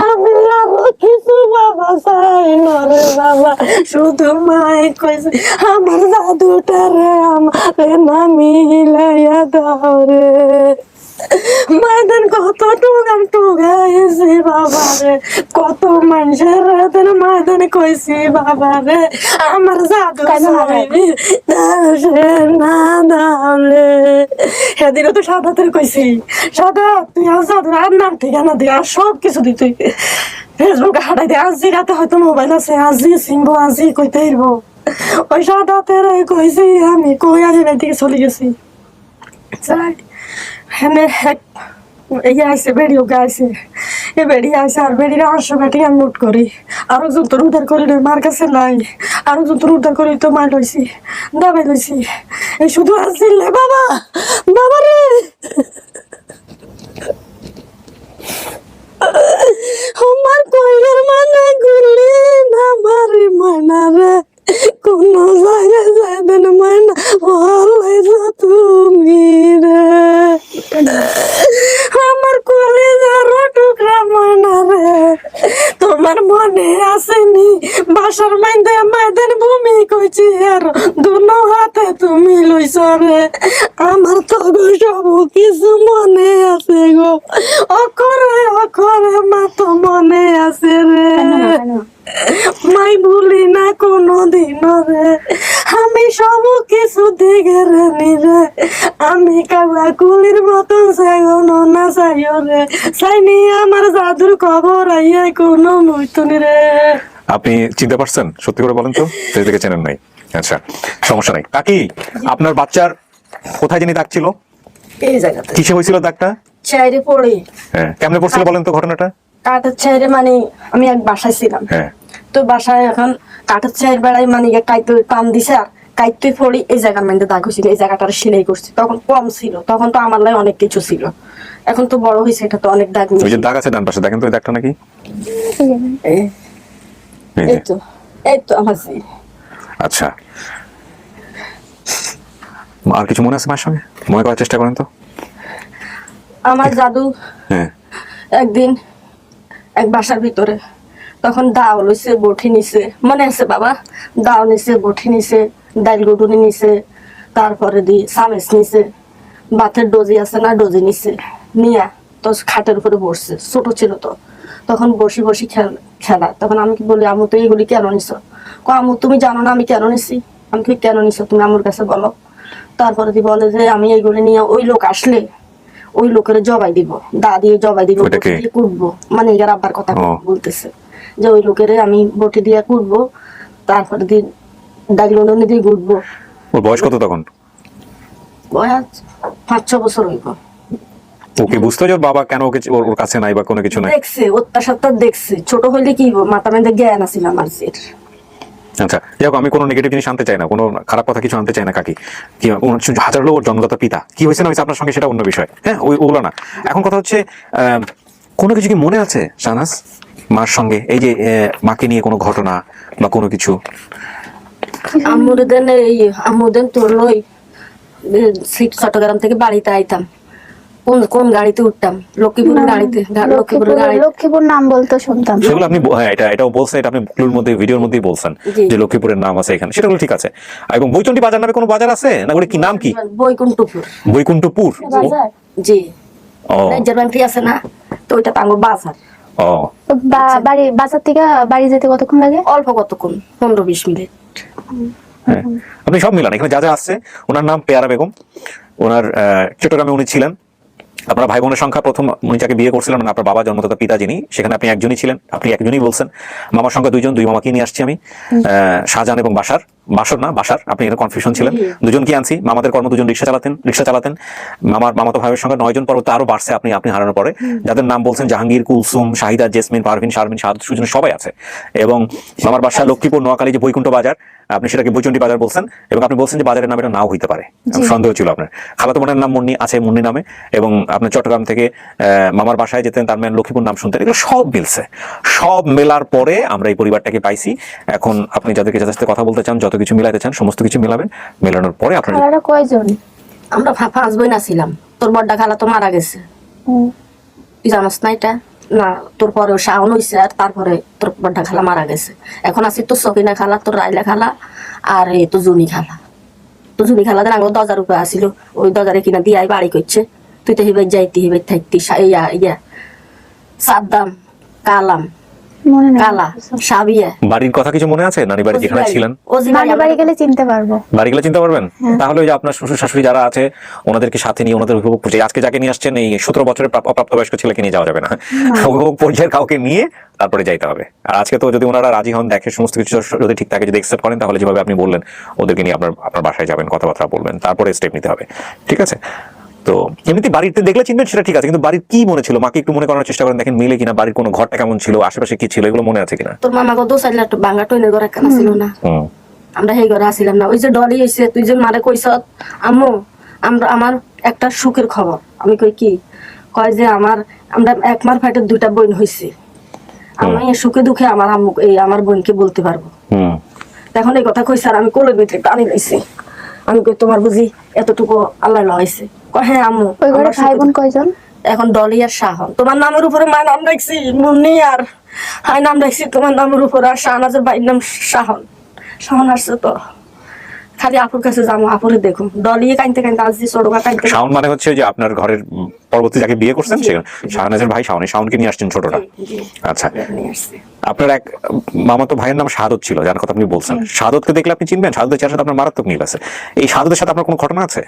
Speaker 9: আমি আরো কিছু বাবা চাই না রে বাবা শুধু মাই কইছে আমার জাদুটারে আমারে না মিলাইয়া দাও রে মায়েদের কত টুগান টুগাইছি বাবা রে কত মানুষের মায়েদের কইছি বাবা রে আমার জাদু না দাওলে সেদিনও তো সাদাতের কইছি সাদা তুই আর জাদুর আর নাম ঠিকানা দিয়ে আর সব কিছু দিতে ফেসবুকে হাঁটাই দিয়ে আজি রাতে হয়তো মোবাইল আছে আজি চিনবো আজি কইতে হইব ওই সাদাতের কইছি আমি কই আজ দিকে চলে গেছি আইসে বেড়িও গাইছে এ বেড়ি আইসে আর বেড়ির 800 বেটি আমি নোট করি আরো যত উদ্ধার করি মার কাছে নাই আরো যত উদ্ধার করি তো মার লইছি দাবাই লইছি এই শুধু আসছিলে বাবা বাবা রে আমার কইলের মানে গুলি না মারি মানা রে কোন জায়গায় যাইবেন মানা বলাইছো তুমি রে আমার কলিজার টুকরা ময়না রে তোমার মনে আসেনি বাসার মাইন্দে মাইদের ভূমি কইছি আর দুনো হাতে তুমি লইছ রে আমার তো গো সব কিছু মনে আছে গো অকরে অকরে মা তো মনে আছে রে মাই ভুলি না কোনো দিন রে আমি সব কিছু দেখে রে নিরে আমি কাবা কুলির মতন সাইগনো না চাইও রে চাইনি আমার জাদুর খবর আইয়া কোনো মইতুনি রে।
Speaker 1: আপনি চিনতে পারছেন? সত্যি করে বলেন তো, থেকে চেনেন নাই? আচ্ছা সমস্যা নাই। কাকি আপনার বাচ্চার কোথায় জানি দাগ ছিল?
Speaker 9: এই জায়গাতে।
Speaker 1: কিসে হয়েছিল দাগটা?
Speaker 9: চাইরে পড়ে।
Speaker 1: হ্যাঁ, কেমনে পড়ছিল বলেন তো ঘটনাটা?
Speaker 9: কাঠের চাইরে মানে আমি এক বাসায় ছিলাম,
Speaker 1: হ্যাঁ
Speaker 9: তো বাসায় এখন কাঠের চাইর বেড়ায় মানে কাইতে টান দিছে আর কাইতে পড়ি এই জায়গার মধ্যে দাগ হয়েছিল, এই জায়গাটার সেলাই করছি। তখন কম ছিল, তখন তো আমার লাই অনেক কিছু ছিল, এখন তো বড় হয়েছে, এটা তো অনেক দাগ।
Speaker 1: ওই যে দাগ আছে ডান পাশে, দেখেন তো ওই দাগটা নাকি?
Speaker 9: এই তো এই তো আমার।
Speaker 1: আচ্ছা আর কিছু মনে আছে মায়ের সঙ্গে? মনে করার চেষ্টা করেন তো।
Speaker 9: আমার জাদু
Speaker 1: হ্যাঁ
Speaker 9: একদিন এক বাসার ভিতরে তখন দাও লইছে বঠি নিছে মনে আছে বাবা, দাও নিছে বঠি নিছে ডাইল গুটুনি নিছে, তারপরে দি সামেস নিছে, বাতের ডোজি আছে না ডোজি নিছে, নিয়া তো খাটের উপরে বসছে, ছোট ছিল তো তখন বসি বসি খেলা। তখন আমি কি বলি, আমু তো এগুলি কেন নিছো? আমু তুমি জানো না আমি কেন নিছি? আমি কি কেন নিছো তুমি আমার কাছে বলো। তারপরে দি বলে যে আমি এইগুলি নিয়ে ওই লোক আসলে ওই লোকের জবাই দিব, দা দিয়ে জবাই দিব, বটি দিয়ে কুটবো, মানে এর আব্বার কথা বলতেছে যে ওই লোকের আমি বটি দিয়ে কুটবো, তারপরে দিন ডাগলুনি দিয়ে গুটবো।
Speaker 1: ওর বয়স কত তখন?
Speaker 9: বয়স 5-6 বছর হইব।
Speaker 1: ওকে বুঝতো যে ওর বাবা কেন ওকে ওর কাছে নাই বা কোনো কিছু নাই?
Speaker 9: দেখছে অত্যাচার দেখছে, ছোট হইলে কি মাথা মধ্যে জ্ঞান আছিল আমার যে।
Speaker 1: আচ্ছা যাই হোক, আমি কোনো নেগেটিভ জিনিস আনতে চাই না, কোনো খারাপ কথা কিছু আনতে চাই না কাকি। কি হাজার লোক জন্মদাতা পিতা, কি হয়েছে না হয়েছে আপনার সঙ্গে সেটা অন্য বিষয়, হ্যাঁ ওগুলো না। এখন কথা হচ্ছে কোনো কিছু কি মনে আছে শাহনাজ মার সঙ্গে, এই যে মাকে নিয়ে কোনো ঘটনা বা কোনো কিছু?
Speaker 9: আমুদেন তোর লই চট্টগ্রাম থেকে বাড়িতে আইতাম, কোন গাড়িতে উঠতাম? লক্ষ্মীপুরের গাড়িতে,
Speaker 2: লক্ষ্মীপুর নাম বলতো শুনতাম।
Speaker 1: সেগুলো আপনি এটাও বলছেন, এটা আপনি ক্লুর মধ্যে ভিডিওর মধ্যেই বলছেন যে লক্ষ্মীপুরের নাম আছে এখানে, সেটাগুলো ঠিক আছে। এবং বৈচন্ডী বাজার নামে কোনো বাজার আছে না? ওটা কি নাম কি?
Speaker 9: বৈকুণ্ঠপুর।
Speaker 1: বৈকুণ্ঠপুর
Speaker 9: জি,
Speaker 1: ও
Speaker 9: জার্মানি আছে না, তো ওইটা টাঙ্গো বাজার।
Speaker 1: ও
Speaker 2: বাড়ি বাজার থেকে বাড়ি যেতে কতক্ষণ লাগে?
Speaker 9: অল্প কতক্ষণ, 15-20 মিনিট।
Speaker 1: হ্যাঁ, আপনি সব মিলান। এখানে যা যা আসছে, ওনার নাম পেয়ারা বেগম, ওনার চট্টগ্রামে উনি ছিলেন। আপনার ভাই বোনের সংখ্যা প্রথম উনি যাকে বিয়ে করছিলেন, আপনার বাবা জন্মদাতা পিতা যিনি, সেখানে আপনি একজনই ছিলেন, আপনি একজনই বলছেন। মামার সংখ্যা 2 জন, 2 মামাকে নিয়ে আসছি আমি, শাহজাহান এবং বাসার। বাসার আপনি এখানে কনফিউশন ছিলেন। 2 জনকে আনছি, মামাদের কর্ম 2 জন রিক্সা চালাতেন। মামাতো ভাইয়ের সংখ্যা 9 জন, পরবর্তী আরো বাড়ছে আপনি হারানোর পরে, যাদের নাম বলছেন জাহাঙ্গীর, কুলসুম, শাহিদা, জেসমিন, পারভিন, শারমিন, শাহাদ, সুজন, সবাই আছে। এবং মামার বাসা লক্ষ্মীপুর, নোয়াখালী, যে বৈকুণ্ঠ বাজার, আপনি সেটাকে বৈচন্ডী বাজার বলছেন। এবং আপনি বলছেন যে বাজারের নাম এটা নাও হইতে পারে, সন্দেহ ছিল আপনার। খালাতো বোনের নাম মুন্নি আছে, মুন্নি নামে। এবং আপনি চট্টগ্রাম থেকে মামার বাসায় যেতেন, তার মেয়ে লক্ষ্মীপুর নাম শুনতেন। এগুলো সব মিলছে, সব মেলার পরে আমরা এই পরিবারটাকে পাইছি। এখন আপনি যাদেরকে যাদের সাথে কথা বলতে চান, যত কিছু মিলাইতে চান, সমস্ত কিছু মিলাবেন। মেলানোর পরে আপনারা
Speaker 2: কয়জন?
Speaker 9: আমরা 5 বোন ছিলাম। তোর বড়টা খালা তো মারা গেছে, তুই জানোস না এটা? না, তোর পরে শাওন হইছে, আর তারপরে তোর বড়টা খালা মারা গেছে। এখন আছি তোর সকিনা খালা, তোর রাইলা খালা, আর এই তো জুনি খালা। তো জুনি খালাদের আগে 10,000 রুপয়া আসিল, ওই 10,000 কিনা দিয়ে বাড়ি করছে। তুই তো হিবাই যাইতি, হিবাই থাকতি, সাদ্দাম, কালাম, কালা, সাবিয়া।
Speaker 1: বাড়ির কথা কিছু মনে আছে? নানি বাড়ি যেখানে ছিলেন?
Speaker 2: বাড়ি গেলে চিনতে পারবো।
Speaker 1: বাড়ি গেলে চিনতে পারবেন? তাহলে ওই যে আপনার শ্বশুর শাশুড়ি যারা আছে, ওনাদেরকে সাথে নিয়ে, ওনাদের অভিভাবক পর্যায়ে, আজকে যাকে নিয়ে আসছেন এই 17 বছরের অপ্রাপ্তবয়স্ক ছেলেকে নিয়ে যাওয়া যাবে না, অভিভাবক পর্যায়ের কাউকে নিয়ে তারপরে যাইতে হবে। আর আজকে তো যদি ওনারা রাজি হন, দেখে সমস্ত কিছু যদি ঠিক থাকে, যদি একসেপ্ট করেন, তাহলে যেভাবে আপনি বললেন ওদেরকে নিয়ে আপনার বাসায় যাবেন, কথাবার্তা বলবেন, তারপরে স্টেপ নিতে হবে। ঠিক আছে? তো এমনিতে বাড়িতে দেখলে চিনবেন, সেটা ঠিক আছে, কিন্তু বাড়ির কি মনে ছিল মাকে একটু মনে করার চেষ্টা করেন, দেখেন মিলে কিনা, বাড়ির কোনো ঘরটা কেমন ছিল, আশেপাশে কি ছিল, এগুলো মনে আছে কিনা?
Speaker 9: তোর মামা কত চাইলে একটু বাঙ্গা টইনের ঘর একখানা ছিল না, আমরা সেই ঘরে আসিলাম না। ওই যে ডলি হয়েছে, তুই যে মারে কইস আম্মু আমার একটা সুখের খবর। আমি কই কি? কয় যে আমরা একমার ফাইটের 2টা বোন হয়েছে, আমি সুখে দুঃখে আমার আম্মু আমার বোনকে বলতে পারবো। এখন এই কথা কইছে, আর আমি কোলের ভিতরে টানি লাইছি। আমি কই তোমার বুঝি এতটুকু আল্লাহ লাগাইছে? কয় হ্যাঁ আম্মু।
Speaker 2: ওই ঘরে ভাই বোন কয়জন?
Speaker 9: এখন ডলি আর শাহন। তোমার নামের উপরে মা নাম রাখছি মুন্নি, আর হাই নাম রাখছি তোমার নামের উপর। আর শাহনাজের ভাইয়ের নাম শাহন। শাহন আসছে তো খালি আপুর কাছে যাবো, আপুরে দেখুন। ডলিয়ে কাইনতে কাইনতে আসছি, ছোটকা কাইনতে।
Speaker 1: শাওন মানে হচ্ছে যে আপনার ঘরের পরবর্তী যাকে বিয়ে করছেন, সে শাহনাজের ভাই শাওন। শাওনকে নিয়ে আসছেন ছোটটা? আচ্ছা, আপনার এক মামাতো ভাইয়ের নাম শাহাদত ছিল, যার কথা আপনি বলছেন। শাহাদতকে দেখলে আপনি চিনবেন? শাহাদতের চেহারার সাথে আপনার মারাত্মক মিল আছে। এই শাহাদতের সাথে আপনার কোনো ঘটনা আছে?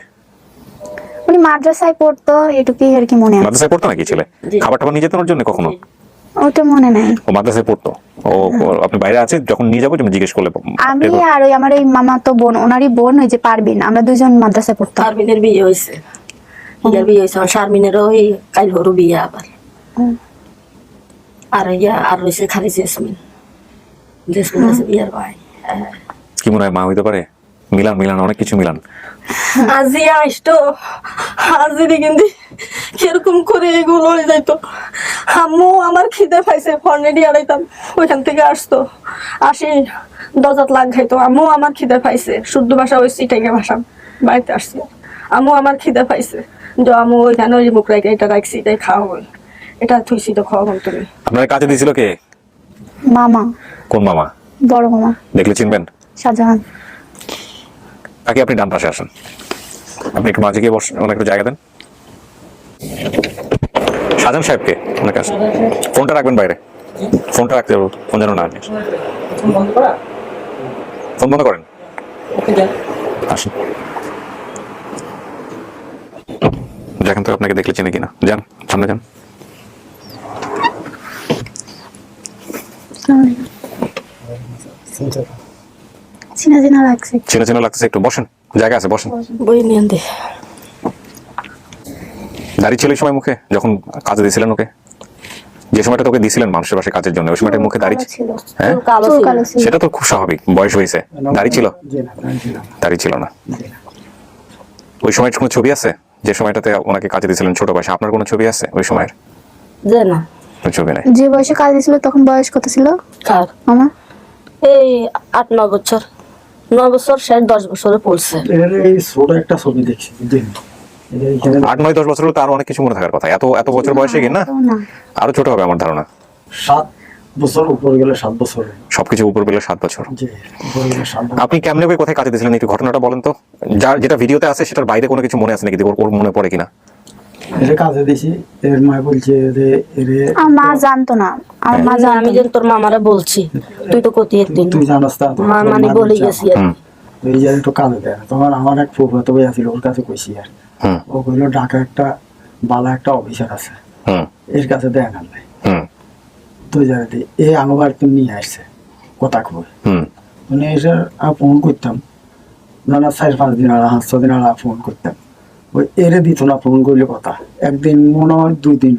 Speaker 2: উনি মাদ্রাসায় পড়তো, এটুকুই আর কি মনে আছে।
Speaker 1: মাদ্রাসায় পড়তো নাকি ছেলে? খাবার টাবার নিয়ে যেতেন ওর জন্য কখনো?
Speaker 2: ওটা মনে নাই।
Speaker 1: ও মাদ্রাসায় পড়তো? ও আপনি বাইরে আছে, যখন নিয়ে যাবো তুমি জিজ্ঞেস করলে।
Speaker 2: আমি আর ওই আমার এই মামাতো বোন, ওনারই বোন, ওই যে পারবিন, আমরা 2 জন মাদ্রাসায় পড়তাম।
Speaker 9: পারবিনের বিয়ে হয়েছে, বিয়ে হয়েছে। শারমিনেরও ওই কাইল হরু বিয়ে আবার। আর আর রয়েছে খালি জেসমিন আছে বিয়ের ভাই।
Speaker 1: কি মনে হয় মা হইতে পারে? মিলান অনেক কিছু মিলান।
Speaker 9: আজি আসতো, হাজিরি কিন্তু কিরকম করে এগুলো হয়ে যাইতো। আম্মু আমার খিদে পাইছে, ফর্নেডি আড়াইতাম, ওইখান থেকে আসতো, আসি 10 লাখ খাইতো। আম্মু আমার খিদে পাইছে, শুদ্ধ ভাষা ওই সিটাইকে ভাষা, বাড়িতে আসছি। আম্মু আমার খিদে পাইছে, যে আমি ওইখানে ওই মুখ রেখে এটা রাখছি এটাই খাওয়া হয়, এটা থুইছি তো খাওয়া হতো না।
Speaker 1: আপনার কাজে দিয়েছিল কে?
Speaker 2: মামা,
Speaker 1: কোন মামা?
Speaker 2: বড় মামা
Speaker 1: দেখলে চিনবেন?
Speaker 2: শাহজাহান।
Speaker 1: তাকে আপনি ডান পাশে আসেন, আপনি একটু মাঝে গিয়ে বসেন, ওনাকে একটু জায়গা দেন। শাহজাহান সাহেবকে ওনার কাছে ফোনটা রাখবেন বাইরে, ফোনটা রাখতে হবে, ফোন যেন না আসে। ফোন বন্ধ করেন, আসেন। দেখেন তো আপনাকে দেখলে চেনে কিনা, যান সামনে যান।
Speaker 2: চিনা চিনা লাগছে।
Speaker 1: চেনা চেনা লাগতেছে, একটু বসেন, জায়গা আছে, বসেন।
Speaker 9: বই নিয়ে দে।
Speaker 1: দাঁড়িয়ে ছিল এই সময় মুখে যখন কাজে দিয়েছিলেন ওকে? যে সময়টা তোকে দিয়েছিলেন মানুষের পাশে কাজের জন্য, ওই সময়টা মুখে দাঁড়িয়ে
Speaker 2: ছিল,
Speaker 1: হ্যাঁ,
Speaker 2: চুল কালো ছিল।
Speaker 1: সেটা তো খুব স্বাভাবিক, বয়স হয়েছে। দাঁড়িয়ে ছিল? দাঁড়িয়ে ছিল না। ওই সময়ের কোনো ছবি আছে যে সময়টাতে ওনাকে কাজে দিয়েছিলেন ছোট বয়সে? আপনার কোনো ছবি আছে ওই সময়ের?
Speaker 9: যে না,
Speaker 1: ওই ছবি নাই।
Speaker 2: যে বয়সে কাজ দিয়েছিল তখন বয়স কত ছিল
Speaker 9: কার
Speaker 2: মামা?
Speaker 9: এই 8-9 বছর, 9 বছর শেষ 10 বছরে পড়ছে।
Speaker 8: এই ছোট একটা ছবি দেখছি,
Speaker 1: 8-9-10 বছর হলে তো আরো অনেক কিছু মনে থাকার কথা। এত এত বছর বয়সে গিয়ে না,
Speaker 2: তো না,
Speaker 1: আরো ছোট হবে আমার ধারণা।
Speaker 8: 7 বছর উপর গেলে 7 বছর।
Speaker 1: সবকিছু উপর পেলে 7 বছর।
Speaker 8: জি, উপর গেলে 7 বছর।
Speaker 1: আপনি কেমনে ওই কোথায় কাজে দিয়েছিলেন একটু ঘটনাটা বলেন তো, যার যেটা ভিডিওতে আছে সেটার বাইরে কোনো কিছু মনে আছে নাকি, ওর মনে পড়ে কিনা?
Speaker 8: এর কাজে দিছি, এর মা বলছে যে এরে
Speaker 2: আমার মা জানতো না, আমার মা জানতো
Speaker 9: আমি
Speaker 2: না।
Speaker 9: যেন তোর মামারে বলছি, তুই তো কতি একদিন
Speaker 8: তুই জানাস তা তো,
Speaker 9: মা
Speaker 8: তোর
Speaker 9: মানে
Speaker 8: মা
Speaker 9: বলে
Speaker 8: বলছে
Speaker 9: গেছি
Speaker 8: আমার। এই যে একটু কাজে দেয় না। তোমার আমার এক ফুফাতো ভাই আছিল, ওর কাছে কইছি আর
Speaker 1: হুম
Speaker 8: ও কইলো ঢাকা একটা বালা একটা অফিসার আছে,
Speaker 1: হুম
Speaker 8: এর কাছে দেয় না নাই।
Speaker 1: হুম
Speaker 8: তুই জানি দি এ আমার বাড়িতে নিয়ে আসছে কথা কই,
Speaker 1: হুম
Speaker 8: মানে এসে ফোন করতাম না, 4-5 দিন আড়া 5 দিন আড়া ফোন করতাম, ওই এরে দিত না ফোন করলে কথা। একদিন মনে হয় 2 দিন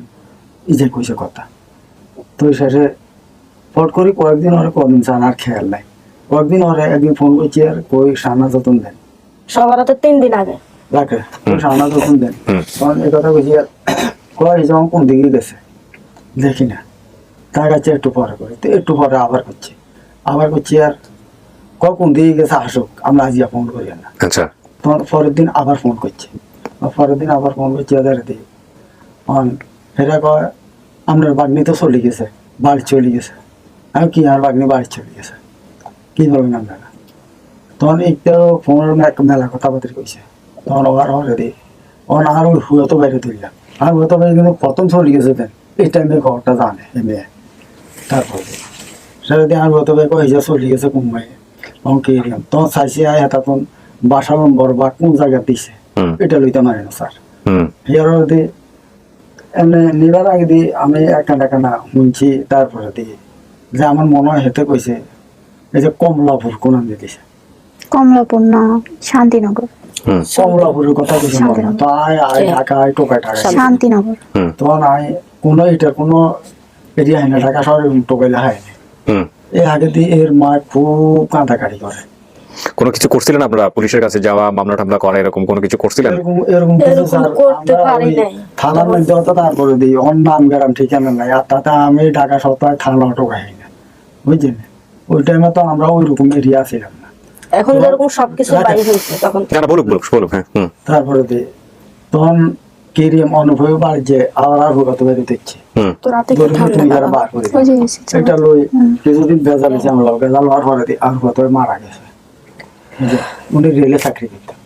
Speaker 8: ইজে কইছে কথা, তো শেষে ফট করি কয়েকদিন ওরে কদিন জানার খেয়াল নাই। কয়েকদিন ওরে একদিন ফোন করছি আর কই সামনা যতন দেন
Speaker 9: সবার হাতে 3 দিন আগে
Speaker 8: রাখে, কই সামনা যতন দেন। তখন এই কথা কইছি আর কয় যেমন কোন দিকে গেছে দেখি না, তার কাছে একটু পরে করে, তো একটু পরে আবার করছি আর কোন দিকে গেছে আসুক, আমরা আজিয়া ফোন করি না।
Speaker 1: আচ্ছা,
Speaker 8: তখন পরের দিন আবার ফোন করছি, ওদের দিয়ে ফেরা কয় আপনার বাগনি তো চলে গেছে, বাড়ি চলে গেছে। আমি কি আমার বাগনি বাড়ি চলে গেছে, কি বলবেন আপনারা? তখন একটু ফোনের মেলা কথাবার্তা কইছে, তখন ওর হরে দিই ওর আর ওই হুয়তো বাইরে তুললাম, আর হুয়তো বাইরে কিন্তু প্রথম চলে গেছে দেন এই টাইমে খবরটা জানে এ মেয়ে। তারপরে সেটা দিয়ে আর হুয়তো ভাই কই চলে গেছে কুম্বাই অঙ্কে এরিয়াম, তখন চাইছি আয় তখন বাসা নম্বর বা কোন জায়গা দিছে এটা লইতে পারে না স্যার। এর দিয়ে এমনি নিবার আগে দিয়ে আমি একটা শুনছি, তারপরে দিয়ে যে আমার মনে হয় হেতে কইছে এই যে কমলাপুর কোন দিছে,
Speaker 2: কমলাপুর না শান্তিনগর,
Speaker 8: কমলাপুরের কথা কইছে মনে হয়। তো আয় ঢাকা আয় টোকাই ঢাকা
Speaker 2: শান্তিনগর।
Speaker 8: তখন আয় কোনো এটা কোনো এরিয়া হয় না, ঢাকা শহরে টোকাইলে হয় না। এর আগে দিয়ে এর মা খুব কাঁদাকাটি করে।
Speaker 1: কোনো কিছু করছিলেন আপনারা? পুলিশের কাছে যাওয়া, মামলা টামলা করা, এরকম কোনো কিছু করছিলেন?
Speaker 8: এরকম কিছু স্যার
Speaker 9: করতে পারি নাই।
Speaker 8: থানার মধ্যে হতো, তারপরে দিই ওর নাম গ্রাম ঠিকানা নাই, আর তাতে আমি ঢাকা সপ্তাহে থানা টোকাই না, বুঝছেন? ওই টাইমে তো আমরা ওই রকম এরিয়া ছিলাম না।
Speaker 9: এখন যেরকম সবকিছু বাইরে হয়েছে তখন
Speaker 1: বলুক হ্যাঁ।
Speaker 8: তারপরে দিই তখন কেরিয়াম অনুভব বাড়ি যে আর ভোগাত বেরিয়ে দেখছি
Speaker 9: তোরা থেকে ঠান্ডা
Speaker 8: বার করে
Speaker 2: ওই যে এসেছে।
Speaker 8: এটা লই কিছুদিন বেজাল হয়েছে, আমরা বেজাল হওয়ার পরে দিই আর ভোগাত মারা গেছে। উনি রেলে চাকরি করতেন,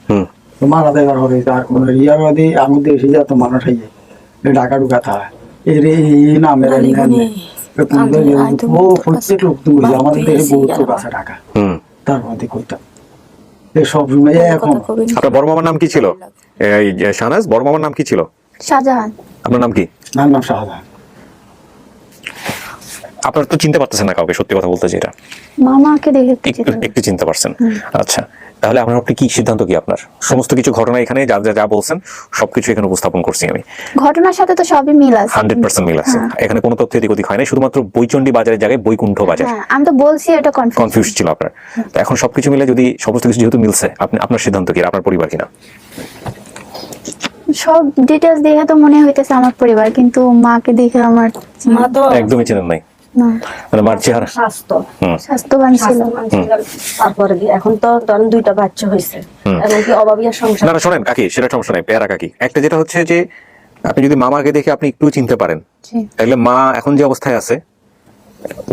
Speaker 8: তো মারা দেওয়ার পরে আর কোন ইয়ার দিয়ে আমি দেশে যত মানুষ হয়ে ঢাকা ঢুকা থাকে এই নামের প্রত্যেক লোক তো আমাদের দেশে বহুত লোক আছে ঢাকা, তার মধ্যে কইতাম এই সব রুমে এখন।
Speaker 1: আপনার বড় মামার নাম কি ছিল? এই যে শাহনাজ, বড় মামার নাম কি ছিল?
Speaker 2: শাহজাহান।
Speaker 1: আপনার নাম কি?
Speaker 8: নাম শাহজাহান।
Speaker 1: আপনারা তো চিনতে পারতেছেন না কাউকে, সত্যি কথা বলতে যেটা
Speaker 2: মামাকে দেখে
Speaker 1: একটু চিনতে পারছেন। আচ্ছা, তাহলে আপনি কি সিদ্ধান্ত কি আপনার? সমস্ত কিছু ঘটনা এখানে যা বলছেন সবকিছু এখানে উপস্থাপন করছি আমি।
Speaker 2: ঘটনার সাথে তো সবই মিল আছে,
Speaker 1: 100% মিল আছে, এখানে কোনো তথ্য এদিক ওদিক হয় নাই, শুধুমাত্র বৈচন্ডী বাজারের জায়গায় বৈকুণ্ঠ বাজার।
Speaker 2: হ্যাঁ, আমি তো বলছি এটা
Speaker 1: কনফিউজ ছিল আপনার। তো এখন সবকিছু মিলে যদি সমস্ত কিছু যেহেতু মিলছে, আপনার সিদ্ধান্ত কি? আপনার পরিবার কিনা?
Speaker 2: সব ডিটেলস দেখে তো মনে হইতেছে আমার পরিবার, কিন্তু মাকে দেখে আমার
Speaker 9: মা তো
Speaker 1: একদমই চেনেন নাই।
Speaker 2: না,
Speaker 1: মানে মার চেহারা
Speaker 9: স্বাস্থ্য
Speaker 2: স্বাস্থ্যবান ছিল।
Speaker 9: তারপরে কি এখন তো ধরেন 2টা বাচ্চা হয়েছে এবং কি অভাবীয় সংসার।
Speaker 1: না না শোনেন কাকি, সেটা সমস্যা নাই, পেয়ারা কাকি। একটা যেটা হচ্ছে যে আপনি যদি মামাকে দেখে আপনি একটু চিনতে পারেন,
Speaker 2: জি।
Speaker 1: তাহলে মা এখন যে অবস্থায় আছে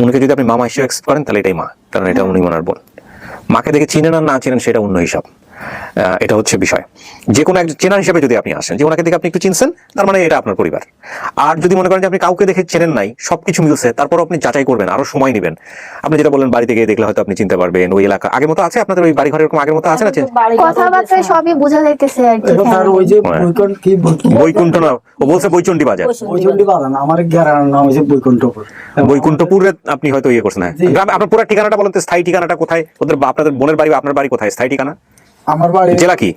Speaker 1: উনাকে যদি আপনি মামা হিসেবে অ্যাকসেপ্ট করেন তাহলে এটাই মা, কারণ এটা উনি ওনার বোন। মাকে দেখে চিনেন আর না চিনেন সেটা অন্য হিসাব। এটা হচ্ছে বিষয়। যে কোনো একজন চেনা হিসেবে যদি আপনি আসেন, যে ওনাকে দেখে আপনি একটু চিনছেন, তার মানে এটা আপনার পরিবার। আর যদি মনে করেন যে আপনি কাউকে দেখে চেনেন নাই, সবকিছু মিলছে, তারপর আপনি যাচাই করবেন, আরো সময় নেবেন। আপনি যেটা বললেন বাড়িতে গিয়ে দেখলে হয়তো আপনি চিনতে পারবেন ওই এলাকা আগের মতো আছে, আপনাদের ওই বাড়ি ঘর এরকম আগের মতো আছে না?
Speaker 2: কথাবার্তা সবই বোঝা যাইতেছে আর কি।
Speaker 8: এখন তার ওই যে
Speaker 1: হ্যাঁ।
Speaker 8: বৈকুণ্ঠ কি
Speaker 1: বৈকুণ্ঠ না, ও বলছে বৈচন্ডী বাজার।
Speaker 8: বৈকুণ্ঠী বাজার না, আমার গ্রামের নাম হচ্ছে বৈকুণ্ঠপুর।
Speaker 1: বৈকুণ্ঠপুরে আপনি হয়তো ইয়ে করছেন। হ্যাঁ, গ্রামে আপনার পুরো ঠিকানাটা বলেন তো, স্থায়ী ঠিকানাটা কোথায়? ওদের আপনাদের বোনের বাড়ি বা আপনার বাড়ি কোথায়? স্থায়ী ঠিকানা
Speaker 8: আমার বাড়ি
Speaker 1: জেলা কি?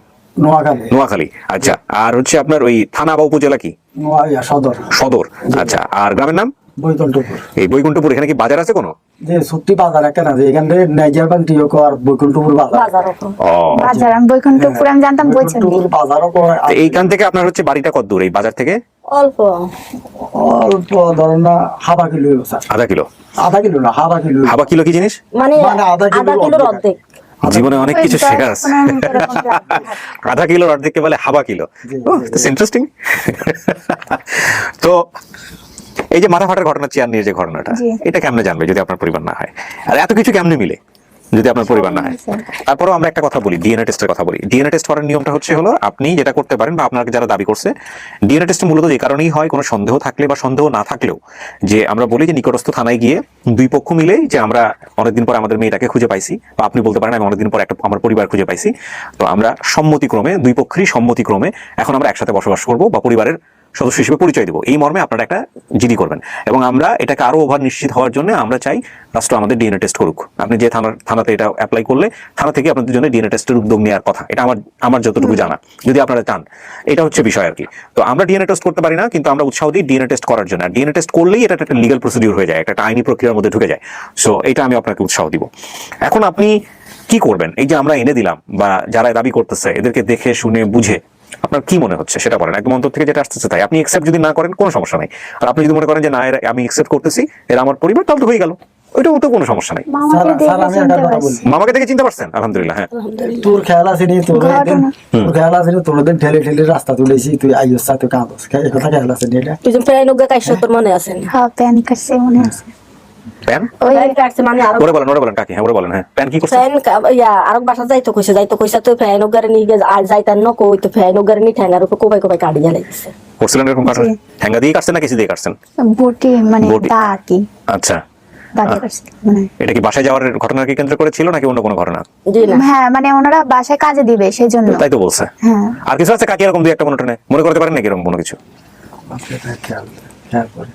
Speaker 8: নোয়াখালী।
Speaker 1: নোয়াখালী। আচ্ছা, আর হচ্ছে আপনার ওই থানা বা উপজেলা কি?
Speaker 8: নোয়াইয়া সদর।
Speaker 1: সদর। আচ্ছা, আর গ্রামের নাম?
Speaker 8: বৈকুণ্ঠপুর।
Speaker 1: এই বৈকুণ্ঠপুর, এখানে কি বাজার আছে কোনো?
Speaker 8: যে ছুটি বাজার একটা না, যে এখান থেকে নাইজার বান টিওকো আর বৈকুণ্ঠপুর বাজার।
Speaker 1: ও,
Speaker 2: বাজার আমি বৈকুণ্ঠপুর আমি জানতাম বলছেন।
Speaker 8: বৈকুণ্ঠপুর বাজারও পড়ে।
Speaker 1: তো এইখান থেকে আপনার হচ্ছে বাড়িটা কত দূর এই বাজার থেকে?
Speaker 9: অল্প
Speaker 8: অল্প ধরেন না, হাফা কিলো স্যার।
Speaker 1: আধা কিলো?
Speaker 8: আধা কিলো না, হাফা কিলো।
Speaker 1: হাবা কিলো কি জিনিস?
Speaker 9: মানে
Speaker 8: মানে আধা
Speaker 9: কিলোর
Speaker 8: অর্ধেক।
Speaker 9: অর্ধেক।
Speaker 1: জীবনে অনেক কিছু শেখার আছে। আধা কিলোর অর্ধেককে বলে হাবা কিলো। ইন্টারেস্টিং। তো এই যে মাথা ফাটার ঘটনা, চেয়ার নিয়ে যে ঘটনাটা,
Speaker 2: জি।
Speaker 1: এটা কেমনে জানবে যদি আপনার পরিবার না হয়? আর এত কিছু কেমনে মিলে যদি আপনার পরিবার না হয়? তারপরেও আমরা একটা কথা বলি, ডিএনএ টেস্টের কথা বলি। ডিএনএ টেস্ট করার নিয়মটা হচ্ছে হলো, আপনি যেটা করতে পারেন বা আপনাকে যারা দাবি করছে, ডিএনএ টেস্ট মূলত এই কারণেই হয়, কোনো সন্দেহ থাকলে বা সন্দেহ না থাকলেও, যে আমরা বলি যে নিকটস্থ থানায় গিয়ে দুই পক্ষ মিলে যে আমরা অনেকদিন পর আমাদের মেয়েটাকে খুঁজে পাইছি, বা আপনি বলতে পারেন আমি অনেকদিন পর একটা আমার পরিবার খুঁজে পাইছি, তো আমরা সম্মতিক্রমে, দুই পক্ষেরই সম্মতিক্রমে এখন আমরা একসাথে বসবাস করব বা পরিবারের সদস্য হিসেবে পরিচয় দেবো, এই মর্মে আপনারা একটা জিডি করবেন। এবং আমরা এটাকে আরো ওভার নিশ্চিত হওয়ার জন্য আমরা চাই রাষ্ট্র আমাদের ডিএনএ টেস্ট করুক। আপনি যে থানাতে এটা অ্যাপ্লাই করলে থানা থেকে আপনাদের জন্য ডিএনএ টেস্টের উদ্যোগ নেওয়ার কথা, এটা আমার যতটুকু জানা, যদি আপনারা চান, এটা হচ্ছে বিষয় আর কি। তো আমরা ডিএনএ টেস্ট করতে পারি না, কিন্তু আমরা উৎসাহ দিই ডিএনএ টেস্ট করার জন্য। ডিএনএ টেস্ট করলেই এটা একটা লিগ্যাল প্রসিডিউর হয়ে যায়, একটা আইনি প্রক্রিয়ার মধ্যে ঢুকে যায়। সো এটা আমি আপনাকে উৎসাহ দিব। এখন আপনি কি করবেন? এই যে আমরা এনে দিলাম, বা যারা দাবি করতেছে এদেরকে দেখে শুনে বুঝে আপনার কি মনে হচ্ছে সেটা বলেন, একদম অন্তর থেকে যেটা আসতেছে তাই। আপনি একসেপ্ট যদি না করেন কোনো সমস্যা নাই, আর আপনি যদি মনে করেন যে না আমি একসেপ্ট করতেছি, এরা আমার পরিবার, তাহলে তো হয়ে গেল, ওইটাও তো কোনো সমস্যা নাই।
Speaker 2: মামাকে দেখে
Speaker 8: স্যার, আমি
Speaker 2: চিনতে
Speaker 8: একটা কথা
Speaker 2: পারছি।
Speaker 8: বলি।
Speaker 1: মামাকে দেখে চিনতে পারছেন? আলহামদুলিল্লাহ। হ্যাঁ,
Speaker 8: তোর খেয়াল আছে নি? তোর
Speaker 2: ঘটনা।
Speaker 8: খেয়াল আছে নি? তোর ঠেলে ঠেলে রাস্তা তুলেছি, তুই আইস তুই কাঁদস, এই কথা খেয়াল আছে নি? এটা
Speaker 9: তুই যে প্রায় নৌকা কাইছ তোর মনে আছে না?
Speaker 2: হ্যাঁ, প্যান কাটছে মনে আছে।
Speaker 1: প্যান
Speaker 2: ওই
Speaker 9: প্যান কাটছে মানে আরো
Speaker 1: ওরে বলেন কাকি। হ্যাঁ, ওরে বলেন। হ্যাঁ, প্যান কি করছে?
Speaker 9: ফ্যান আরো বাসা যাইতো কইছে তো ফ্যান ওগারে নিয়ে গেছে আর যাইতার ন কই তো ফ্যান ওগারে নিয়ে ঠ্যাঙ্গার উপর কোপাই কোপাই কাটিয়ে লাগছে।
Speaker 1: করছিলেন এরকম কাটা? ঠ্যাঙ্গা দিয়ে কাটছেন না কিছু দিয়ে কাটছেন?
Speaker 2: বটি মানে
Speaker 1: বটি।
Speaker 2: দা আর কি,
Speaker 1: আচ্ছা,
Speaker 2: দাদা কাটছে মানে।
Speaker 1: এটা কি বাসায় যাওয়ার ঘটনাকে কেন্দ্র করে ছিল নাকি অন্য কোনো ঘটনা?
Speaker 9: জি না
Speaker 2: হ্যাঁ, মানে ওনারা বাসায় কাজে দিবে সেই জন্য।
Speaker 1: তাই তো বলছে।
Speaker 2: হ্যাঁ,
Speaker 1: আর কিছু আছে কাকি এরকম দুই একটা মনে করতে পারেন নাকি এরকম কোনো কিছু?
Speaker 8: খেয়াল খেয়াল করে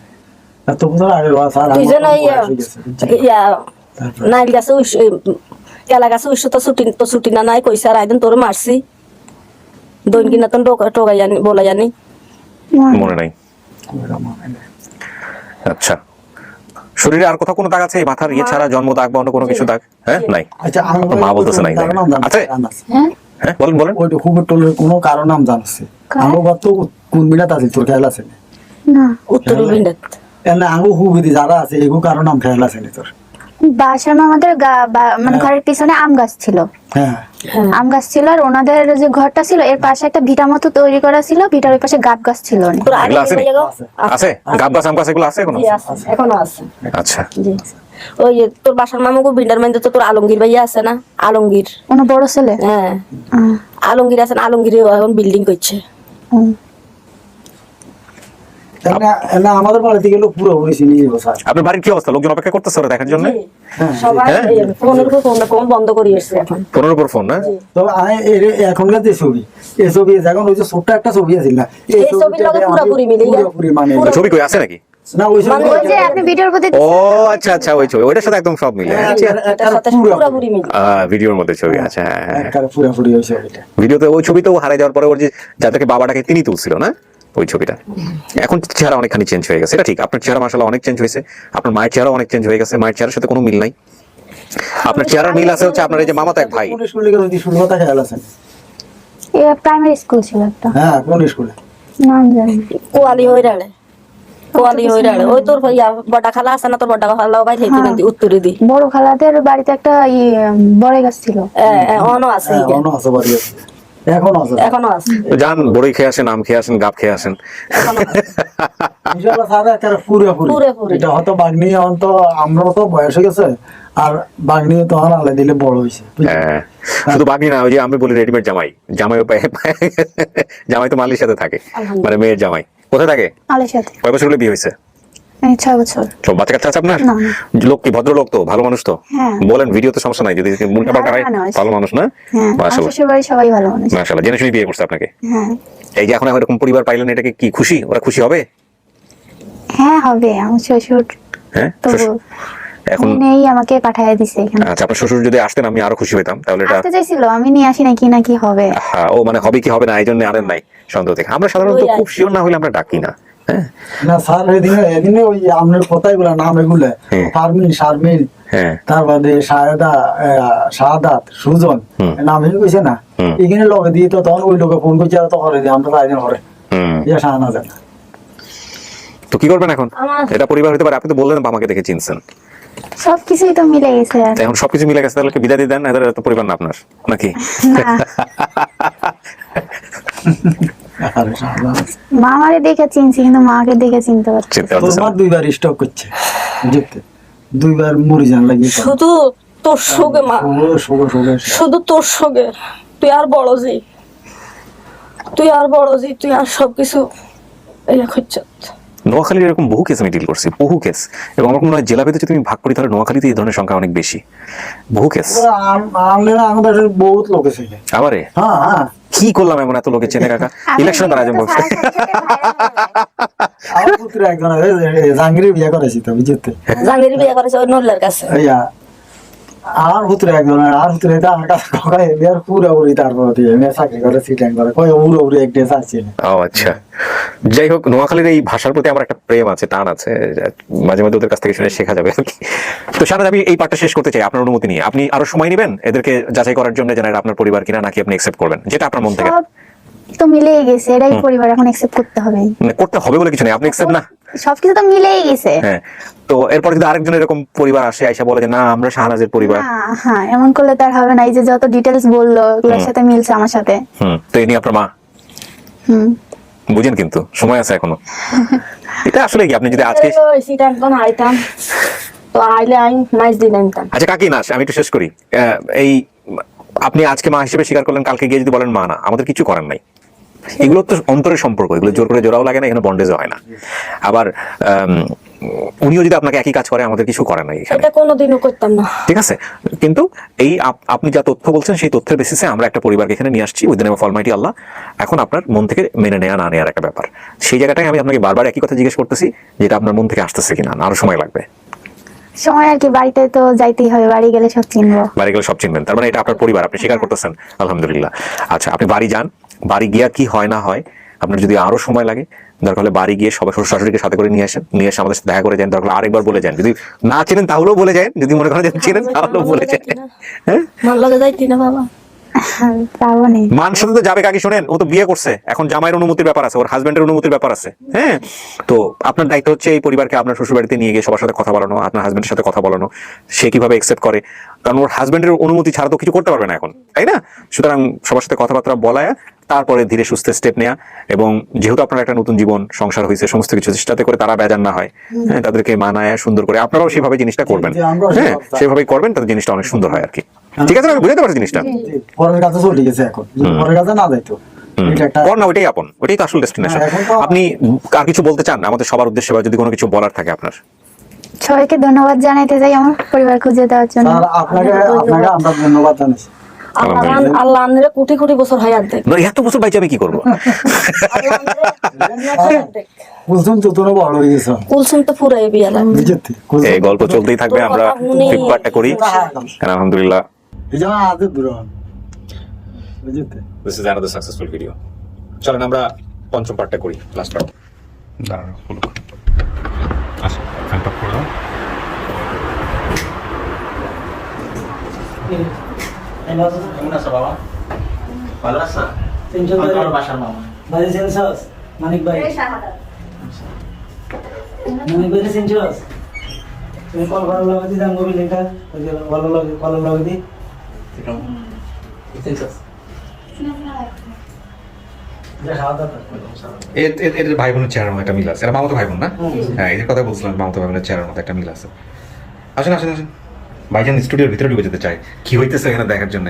Speaker 8: তো বুঝার আগে স্যার
Speaker 9: তুই যেন নাইল গাছে কেলা গাছে উইশ তো ছুটি না নাই কইছে আর আইদিন তোর মারছি দৈন কিনা তো টোকাই জানি বলা জানি
Speaker 1: মনে নাই। আচ্ছা, শরীরে আর কোথাও কোনো দাগ আছে? মাথার ইয়ে ছাড়া জন্ম দাগ বা অন্য কোনো কিছু দাগ? হ্যাঁ, নাই।
Speaker 8: আচ্ছা,
Speaker 1: মা বলতেছে নাই। আছে?
Speaker 2: হ্যাঁ,
Speaker 1: হ্যাঁ, বলেন।
Speaker 8: ওইটা খুব টলের কোনো কারণ নাম জানছে আমার তো কোন মিনাত আছে তোর খেয়াল আছে
Speaker 2: না
Speaker 9: উত্তর বিন্দাত
Speaker 8: এনে আঙ্গু হুবিদি যারা আছে এগু কারণ নাম খেয়াল আছে তোর?
Speaker 2: বাসার আমাদের মানে ঘরের পিছনে আম গাছ ছিল।
Speaker 8: হ্যাঁ,
Speaker 2: আম গাছ ছিল, আর ওনাদের যে ঘরটা ছিল এর পাশে একটা ভিটা মতো তৈরি করা ছিল, ভিটার ওই পাশে গাব গাছ ছিল অনেক।
Speaker 9: তোর আগে
Speaker 1: এগুলো আছে?
Speaker 9: আছে
Speaker 1: আছে গাব গাছ, আম গাছ এগুলো আছে এখনো?
Speaker 9: জি আছে এখনো আছে
Speaker 1: আচ্ছা,
Speaker 9: জি ওই যে তোর বাসার মামুকে বিন্ডার মাইন্দে তো তোর আলমগীর ভাইয়া আছে না? আলমগীর
Speaker 2: ওনার বড় ছেলে।
Speaker 9: হ্যাঁ
Speaker 2: আহ,
Speaker 9: আলমগীর আছেন, আলমগীর এখন বিল্ডিং করছে।
Speaker 2: হুম।
Speaker 8: এনে আমাদের বাড়িতে গেলে পুরো পুরি নিয়ে যাবো স্যার।
Speaker 1: আপনার বাড়ির কি অবস্থা? লোকজন অপেক্ষা করতেছে ওরা দেখার জন্য?
Speaker 9: সবাই
Speaker 1: হ্যাঁ?
Speaker 9: ফোনের উপর ফোন বন্ধ করে এসছে এখন।
Speaker 1: ফোনের উপর ফোন না?
Speaker 8: তো এখনকার যে ছবি এই ছবি যখন ওই যে ছোট্ট একটা ছবি আছিল না,
Speaker 9: এই ছবির লগে পুরোপুরি মিলে যায়।
Speaker 8: পুরোপুরি মানে
Speaker 1: ছবি কই আছে নাকি?
Speaker 8: না ওই ছবি
Speaker 2: ওই যে আপনি ভিডিওর প্রতি
Speaker 1: ও আচ্ছা আচ্ছা, ওই ছবি ওইটার সাথে একদম সব মিলে।
Speaker 9: এটার সাথে পুরোপুরি মিলে।
Speaker 1: ভিডিওর মধ্যে ছবি আছে। হ্যাঁ হ্যাঁ,
Speaker 8: একবারে পুরোপুরি ওই ছবিটা।
Speaker 1: ভিডিওতে ওই ছবিতেও হারাই যাওয়ার পরে ওর যে যাদেরকে বাবাটাকে তিনি তুলছিল না, ওই ছবিটা। এখন চেহারা অনেকখানি চেঞ্জ হয়ে গেছে, এটা ঠিক। আপনার চেহারা মাশাআল্লাহ অনেক চেঞ্জ হয়েছে, আপনার মায়ের চেহারা অনেক চেঞ্জ হয়ে গেছে। মায়ের চেহারার সাথে কোনো মিল নাই। আপনার চেহারার মিল আছে হচ্ছে আপনার এই যে মামাতো এক ভাই।
Speaker 8: কোন স্কুলে গেলে শুরু কথা খেয়াল আছে?
Speaker 2: প্রাইমারি স্কুল ছিল একটা,
Speaker 8: হ্যাঁ, কোন স্কুলে?
Speaker 2: নাম জানি না।
Speaker 9: কোয়ালি হয়ে রাড়ে কোয়ালি হয়ে রাড়ে ওই তোর ইয়া বড়া খালা আছে না তোর বড়া খালা ভাই হেঁটে
Speaker 2: হ্যাঁ।
Speaker 9: নাকি উত্তরে দি
Speaker 2: বড় খালাদের বাড়িতে একটা বড় গাছ ছিল।
Speaker 9: অনও আছে
Speaker 8: এখনো আছে বাড়ি আছে। এখনো আছে।
Speaker 9: এখনো আছে
Speaker 1: যান বড়ই খেয়ে আসেন, আম খেয়ে আসেন, গাব খেয়ে আসেন।
Speaker 8: ইনশাআল্লাহ স্যার একটা পুরোপুরি
Speaker 9: পুরোপুরি।
Speaker 8: এটা হয়তো বাগনি এখন তো আমরাও তো বয়স হয়ে গেছে আর বাগনি তখন আলাই দিলে বড় হয়েছে
Speaker 1: হ্যাঁ, শুধু বাগনি না, ওই যে আমি বলি রেডিমেড জামাই, জামাইও জামাই তো মালির সাথে থাকে, মানে মেয়ের জামাই কোথায় থাকে?
Speaker 2: আলের সাথে।
Speaker 1: কয় বছর হলে বিয়ে হয়েছে?
Speaker 2: 6 বছর।
Speaker 1: তো বাচ্চা কাচ্চা আছে আপনার?
Speaker 2: না,
Speaker 1: লোক কি ভদ্রলোক তো, ভালো মানুষ তো?
Speaker 2: হ্যাঁ।
Speaker 1: বলেন, ভিডিও তো সমস্যা নাই, যদি উল্টা পাল্টা হয়।
Speaker 2: ভালো মানুষ।
Speaker 1: ভালো মানুষ না?
Speaker 2: হ্যাঁ, আমার
Speaker 1: মাশাআল্লাহ
Speaker 2: শ্বশুর বাড়ি সবাই ভালো মানুষ।
Speaker 1: মাশাআল্লাহ, জেনে শুনে বিয়ে করছে আপনাকে।
Speaker 2: হ্যাঁ
Speaker 1: এই যে এখন এরকম পরিবার পাইলেন, এটাকে কি খুশি? ওরা খুশি হবে?
Speaker 2: হ্যাঁ হবে। আমার শ্বশুর
Speaker 1: হ্যাঁ,
Speaker 2: তো
Speaker 1: এখন
Speaker 2: নেই, আমাকে পাঠিয়ে দিছে এখানে।
Speaker 1: আচ্ছা, আপনার শ্বশুর যদি আসতেন আমি আরো খুশি হইতাম। তাহলে এটা
Speaker 2: আসতে চাইছিল, আমি নিয়ে আসি নাকি নাকি হবে।
Speaker 1: হ্যাঁ, ও মানে হবে কি হবে না এই জন্য আনেন নাই সন্দেহ থেকে। আমরা সাধারণত খুব শিওর না হলে আমরা ডাকি না। হ্যাঁ
Speaker 8: না স্যার এদিনে ওই আপনার কথাগুলা নাম এগুলো ফারমিন শারমিন
Speaker 1: হ্যাঁ
Speaker 8: তার বাদে শাহাদাত সুজন নাম এগুলো কইছে না এখানে লগে দিয়ে তো তখন ওই লোকে ফোন করছে আর তো করে দিয়ে আমরা তাই করে
Speaker 1: হুম।
Speaker 8: ইয়া শাহানা যায়
Speaker 1: তো কি করবেন এখন? এটা পরিবার হতে পারে, আপনি তো বললেন বাবাকে দেখে চিনছেন,
Speaker 2: সবকিছুই তো মিলে গেছে আর।
Speaker 1: এখন সবকিছু মিলে গেছে, তাহলে কি বিদায় দিয়ে দেন? এদের তো পরিবার না আপনার নাকি?
Speaker 2: না,
Speaker 8: আরে শাহানা
Speaker 2: মা আমারে দেখে চিনছি কিন্তু মাকে দেখে চিনতে পারছি।
Speaker 1: চিনতে পারতেছেন
Speaker 8: তোমার দুইবার স্টক করছে বুঝতে দুইবার মরি যান লাগি
Speaker 9: শুধু তোর সঙ্গে মা শুধু তোর সঙ্গে তুই আর বড় জি তুই আর সবকিছু এই হচ্ছে।
Speaker 1: নোয়াখালীর এরকম বহু কেস আমি ডিল করছি, বহু কেস। এবং আমার মনে হয় জেলাভেদে যদি তুমি ভাগ করি তাহলে নোয়াখালীতে এই ধরনের সংখ্যা অনেক বেশি, বহু কেস।
Speaker 8: আমাদের বহুত লোক আছে
Speaker 1: আমারে
Speaker 8: হ্যাঁ হ্যাঁ
Speaker 1: কি করলাম এমন এত লোকে চেনে কাকা? ইলেকশন দ্বারা আজম বলছে।
Speaker 8: আমার পুত্র একজন জাহাঙ্গীরের বিয়ে করেছি তো বুঝতে
Speaker 9: জাঙ্গির বিয়ে করেছে ওই নল্লার কাছে।
Speaker 8: ইয়া আর পুত্র একজন আর পুত্র আমার কাছে কয় বিয়ার পুরোপুরি তারপর দিয়ে মেয়ে চাকরি করে সিটেন করে কয় পুরোপুরি এক ডে চাচ্ছি
Speaker 1: ও আচ্ছা, যাই হোক, নোয়াখালীর এই ভাষার প্রতি আমার একটা প্রেম আছে, টান আছে, মাঝে মাঝে ওদের কাছ থেকে শুনে শেখা যাবে আর কি। তো শাহাদ, আমি এই পার্টটা শেষ করতে চাই আপনার অনুমতি নিয়ে। আপনি আরো সময় নেবেন এদেরকে যাচাই করার জন্য, যেন এটা আপনার পরিবার কিনা, নাকি আপনি একসেপ্ট করবেন যেটা আপনার মন থেকে?
Speaker 2: সব তো মিলেই গেছে, এটাই পরিবার, এখন একসেপ্ট করতে হবে।
Speaker 1: মানে করতে হবে বলে কিছু নেই, আপনি একসেপ্ট না?
Speaker 2: সবকিছু তো মিলেই গেছে।
Speaker 1: হ্যাঁ, তো এরপর যদি আরেকজন এরকম পরিবার আসে আইসা বলে যে না আমরা শাহনাজের পরিবার,
Speaker 2: হ্যাঁ, এমন করলে তার হবে না। এই যে যত ডিটেলস বললো ওগুলোর সাথে মিলছে আমার সাথে।
Speaker 1: তো এই নিয়ে আপনার মা বুঝেন, কিন্তু সময় আছে এখনো। এটা আসলে কি, আপনি যদি আজকে
Speaker 9: ওই সিটান কোন আইতাম তো আইলে আইন মাইজ দিন আনতাম।
Speaker 1: আচ্ছা কাকি না, আমি একটু শেষ করি। এই আপনি আজকে মা হিসেবে স্বীকার করলেন, কালকে গিয়ে যদি বলেন মা না, আমাদের কিছু করার নাই। এগুলো তো অন্তরের সম্পর্ক, এগুলো জোর করে জোড়াও লাগে না, এখানে বন্ডেজও হয় না। আবার উনিও যদি আপনাকে একই কাজ করে, আমাদের কিছু করার নাই এখানে,
Speaker 9: এটা কোনোদিনও করতাম না।
Speaker 1: ঠিক আছে? কিন্তু এই আপনি যা তথ্য বলছেন সেই তথ্যের বেসিসে আমরা একটা পরিবারকে এখানে নিয়ে আসছি, with the name of almighty Allah. এখন আপনার মন থেকে মেনে নেওয়া না নেওয়ার একটা ব্যাপার, সেই জায়গাটায় আমি আপনাকে বারবার একই কথা জিজ্ঞেস করতেছি, যেটা আপনার মন থেকে আসতেছে কিনা, আরো সময় লাগবে।
Speaker 2: সময় আর কি, বাড়িতে তো যাইতেই হবে, বাড়ি গেলে সব চিনবো।
Speaker 1: বাড়ি গেলে সব চিনবেন, তার মানে এটা আপনার পরিবার, আপনি স্বীকার করতেছেন, আলহামদুলিল্লাহ। আচ্ছা, আপনি বাড়ি যান, বাড়ি গিয়া কি হয় না হয়, আপনার যদি আরো সময় লাগে দরকার হলে বাড়ি গিয়ে সবাই শ্বশুর শাশুড়িকে সাথে করে নিয়ে আসেন, নিয়ে এসে আমাদের সাথে দেখা করে যান, দরকার আরেকবার বলে যান, যদি না চেনেন তাহলেও বলে যান, যদি মনে করেন যে চেনেন তাহলেও বলে যান। হ্যাঁ,
Speaker 9: মন লাগে যাইতি না বাবা,
Speaker 2: পারবো না।
Speaker 1: মান সাথে তো যাবে কাকি, শোনেন, ও তো বিয়ে করছে, এখন জামাইয়ের অনুমতির ব্যাপার আছে, ওর হাজবেন্ডের অনুমতির ব্যাপার আছে। হ্যাঁ, তো আপনার দায়িত্ব হচ্ছে এই পরিবারকে আপনার শ্বশুর বাড়িতে নিয়ে গিয়ে সবার সাথে কথা বলানো, আপনার হাজবেন্ডের সাথে কথা বলানো, সে কিভাবে একসেপ্ট করে, কারণ ওর হাজবেন্ডের অনুমতি ছাড়া তো কিছু করতে পারবে না এখন, তাই না? সুতরাং সবার সাথে কথাবার্তা বলায় তারপরে ধীরে সুস্থে স্টেপ নেওয়া, এবং যেহেতু আপনার একটা নতুন জীবন সংসার হয়েছে, সমস্ত কিছু চেষ্টাতে করে তারা বেজান না হয়, হ্যাঁ, তাদেরকে মানায় সুন্দর করে আপনারাও সেভাবে জিনিসটা করবেন। হ্যাঁ, সেভাবেই করবেন, তাদের জিনিসটা অনেক সুন্দর হয় আর কি। ঠিক আছে, আমি বুঝতে পারছি জিনিসটা।
Speaker 8: পরের কাছে চলে গেছে, এখন পরের কাছে না যাইতো এটা একটা
Speaker 1: না, ওইটাই আপন, ওইটাই তো আসল ডেস্টিনেশন। আপনি আর কিছু বলতে চান আমাদের সবার উদ্দেশ্যে, বা যদি কোনো কিছু বলার থাকে আপনার?
Speaker 2: সবাইকে ধন্যবাদ জানাইতে চাই আমার পরিবার খুঁজে দেওয়ার জন্য।
Speaker 8: স্যার আপনাকে আমরা ধন্যবাদ জানাচ্ছি।
Speaker 9: আল্লাহ আনরে কোটি কোটি বছর হায়াত দেখ।
Speaker 1: না, এত বছর বাইচে আমি কি করবো?
Speaker 8: কুলসুম তো তোর বড় হয়ে গেছে
Speaker 9: কুলসুম তো পুরাই বিয়ালা।
Speaker 8: বুঝতে
Speaker 1: এই গল্প চলতেই থাকবে, আমরা ফিডব্যাকটা করি, আলহামদুলিল্লাহ।
Speaker 8: এই যে আদে দূর বুঝতে
Speaker 1: This is another successful video. চলেন আমরা পঞ্চম পার্টটা করি, লাস্ট পার্ট। দাঁড়াও, হলো আচ্ছা, ফ্যান টপ করে দাও।
Speaker 3: কেমন আছো বাবা? ভালো আছো?
Speaker 8: তিনজন
Speaker 3: আমার বাসার মামা।
Speaker 8: বাড়ি সেন্সাস মানিক ভাই।
Speaker 4: এই শাহাদাত।
Speaker 8: মনে করে চিনছস তুমি কল ভালো লাগে দি দাম গবি লেখা ওই যে ভালো লাগে কল লাগে দি যা খাওয়া দাওয়া
Speaker 1: এদের ভাই বোনের চেহারার মধ্যে একটা মিল আছে, এরা মামাতো ভাই বোন না? হ্যাঁ, এদের কথা বলছিলাম, মামাতো ভাই বোনের চেহারার মধ্যে একটা মিল আছে। আসেন আসেন আসেন, ভাইজান স্টুডিওর ভিতরে ঢুকে যেতে চাই কি হইতেছে এখানে দেখার জন্য।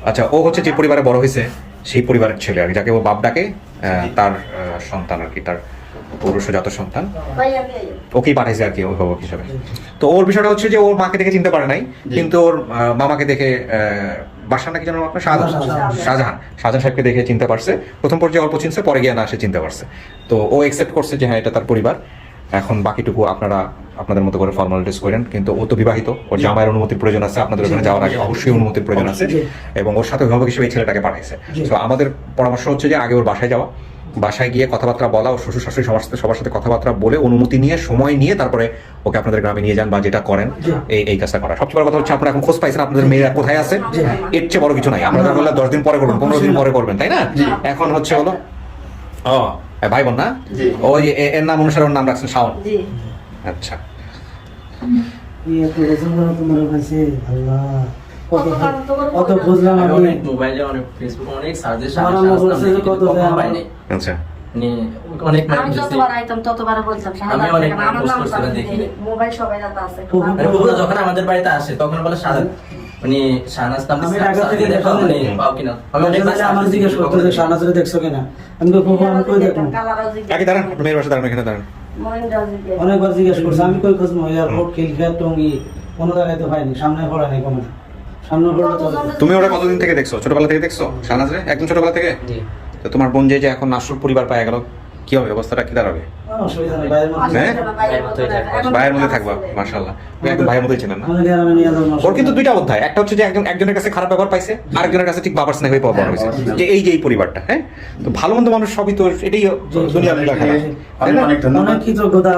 Speaker 1: আচ্ছা, ও হচ্ছে যে পরিবারে বড় হয়েছে সেই পরিবারের ছেলে আর কি, যাকে ও বাপ ডাকে, তার সন্তান আর কি, তার পৌরুষজাত সন্তান ওকেই পাঠাইছে আর কি অভিভাবক হিসাবে। তো ওর বিষয়টা হচ্ছে যে ওর মাকে দেখে চিনতে পারে নাই, কিন্তু ওর মামাকে দেখে বাসা নাকি যেন আপনার শাহজাহান সাহেবকে দেখে চিনতে পারছে। প্রথম পর্যায়ে অল্প চিনছে, পরে গিয়ে না সে চিনতে পারছে। তো ও একসেপ্ট করছে যে হ্যাঁ এটা তার পরিবার। এখন বাকিটুকু আপনারা আপনাদের মতো করে ফর্মালিটিস করেন, কিন্তু ও তো বিবাহিত, ওর জামাইয়ের অনুমতির প্রয়োজন আছে, আপনাদের ওখানে যাওয়ার আগে অবশ্যই অনুমতির প্রয়োজন আছে, এবং ওর সাথে অভিভাবক হিসেবে এই ছেলেটাকে পাঠাইছে। তো আমাদের পরামর্শ হচ্ছে যে আগে ওর বাসায় যাওয়া, বাসায় গিয়ে কথাবার্তা বলা, ওর শ্বশুর শাশুড়ি সবার সাথে কথাবার্তা বলে অনুমতি নিয়ে সময় নিয়ে তারপরে ওকে আপনাদের গ্রামে নিয়ে যান, বা যেটা করেন এই কাজটা করা। সবচেয়ে বড় কথা হচ্ছে আপনারা এখন খোঁজ পাইছেন আপনাদের মেয়েরা কোথায় আছে, এর চেয়ে বড় কিছু নাই। আপনারা বললে 10 দিন পরে করবেন, 15 দিন পরে করবেন, তাই না? এখন হচ্ছে হলো ভাই বোন না, ওই এর নাম অনুসারে ওর নাম রাখছেন শাওন। আচ্ছা,
Speaker 8: তোমার কাছে আল্লাহ কত বুঝলাম আমি
Speaker 3: অনেক মোবাইলে অনেক ফেসবুকে অনেক সাজেশন
Speaker 8: আমার মনে হচ্ছে যে কত
Speaker 3: পাইনি।
Speaker 1: আচ্ছা,
Speaker 3: মানে অনেক
Speaker 9: আমি যতবার আইতাম ততবার বলতাম
Speaker 3: আমি অনেক
Speaker 9: আমার নাম
Speaker 3: পোস্ট করছিলাম দেখি।
Speaker 9: মোবাইল সবাই জানতে আছে
Speaker 3: মানে বগুড়া যখন আমাদের বাড়িতে আসে তখন বলে সাজা মানে শাহনাজ নাম
Speaker 8: আমি ঢাকা থেকে দেখো
Speaker 3: মানে পাও কিনা আমি অনেক
Speaker 8: আমার জিজ্ঞেস করতে যে শাহনাজরে দেখছো কিনা, আমি তো আমি কই দেখো
Speaker 1: আগে দাঁড়ান, মেয়ের বাসা দাঁড়ান, এখানে দাঁড়ান।
Speaker 8: অনেকবার জিজ্ঞেস করছে, আমি কই খোঁজ মই এয়ারপোর্ট খিলখিয়া টঙ্গি কোনো জায়গায় তো পাইনি, সামনে পড়া নাই কোনো, সামনে পড়লে তো
Speaker 1: তুমি ওরা কতদিন থেকে দেখছো? ছোটবেলা থেকে দেখছো শাহনাজরে? একদম ছোটবেলা থেকে? তো তোমার বোন যে এখন আসল পরিবার পায় গেল, কি হবে, অবস্থাটা কি দাঁড়াবে?
Speaker 8: অসুবিধা নেই, বাইরের মধ্যে
Speaker 1: হ্যাঁ, ভাইয়ের মধ্যে থাকবা, মাশাআল্লাহ, তুমি একদম ভাইয়ের মধ্যেই ছিলেন না?
Speaker 8: আমাদের গ্রামে নিয়ে যাবো।
Speaker 1: ওর কিন্তু দুইটা অধ্যায়, একটা হচ্ছে যে একজনের কাছে খারাপ ব্যবহার পাইছে, আরেকজনের কাছে ঠিক বাবার স্নেহ হয়ে বড় হয়েছে, যে এই পরিবারটা। হ্যাঁ, তো ভালো মন্দ মানুষ সবই তো এটাই দুনিয়ার লীলা খেলা।
Speaker 8: অনেক কৃতজ্ঞতা,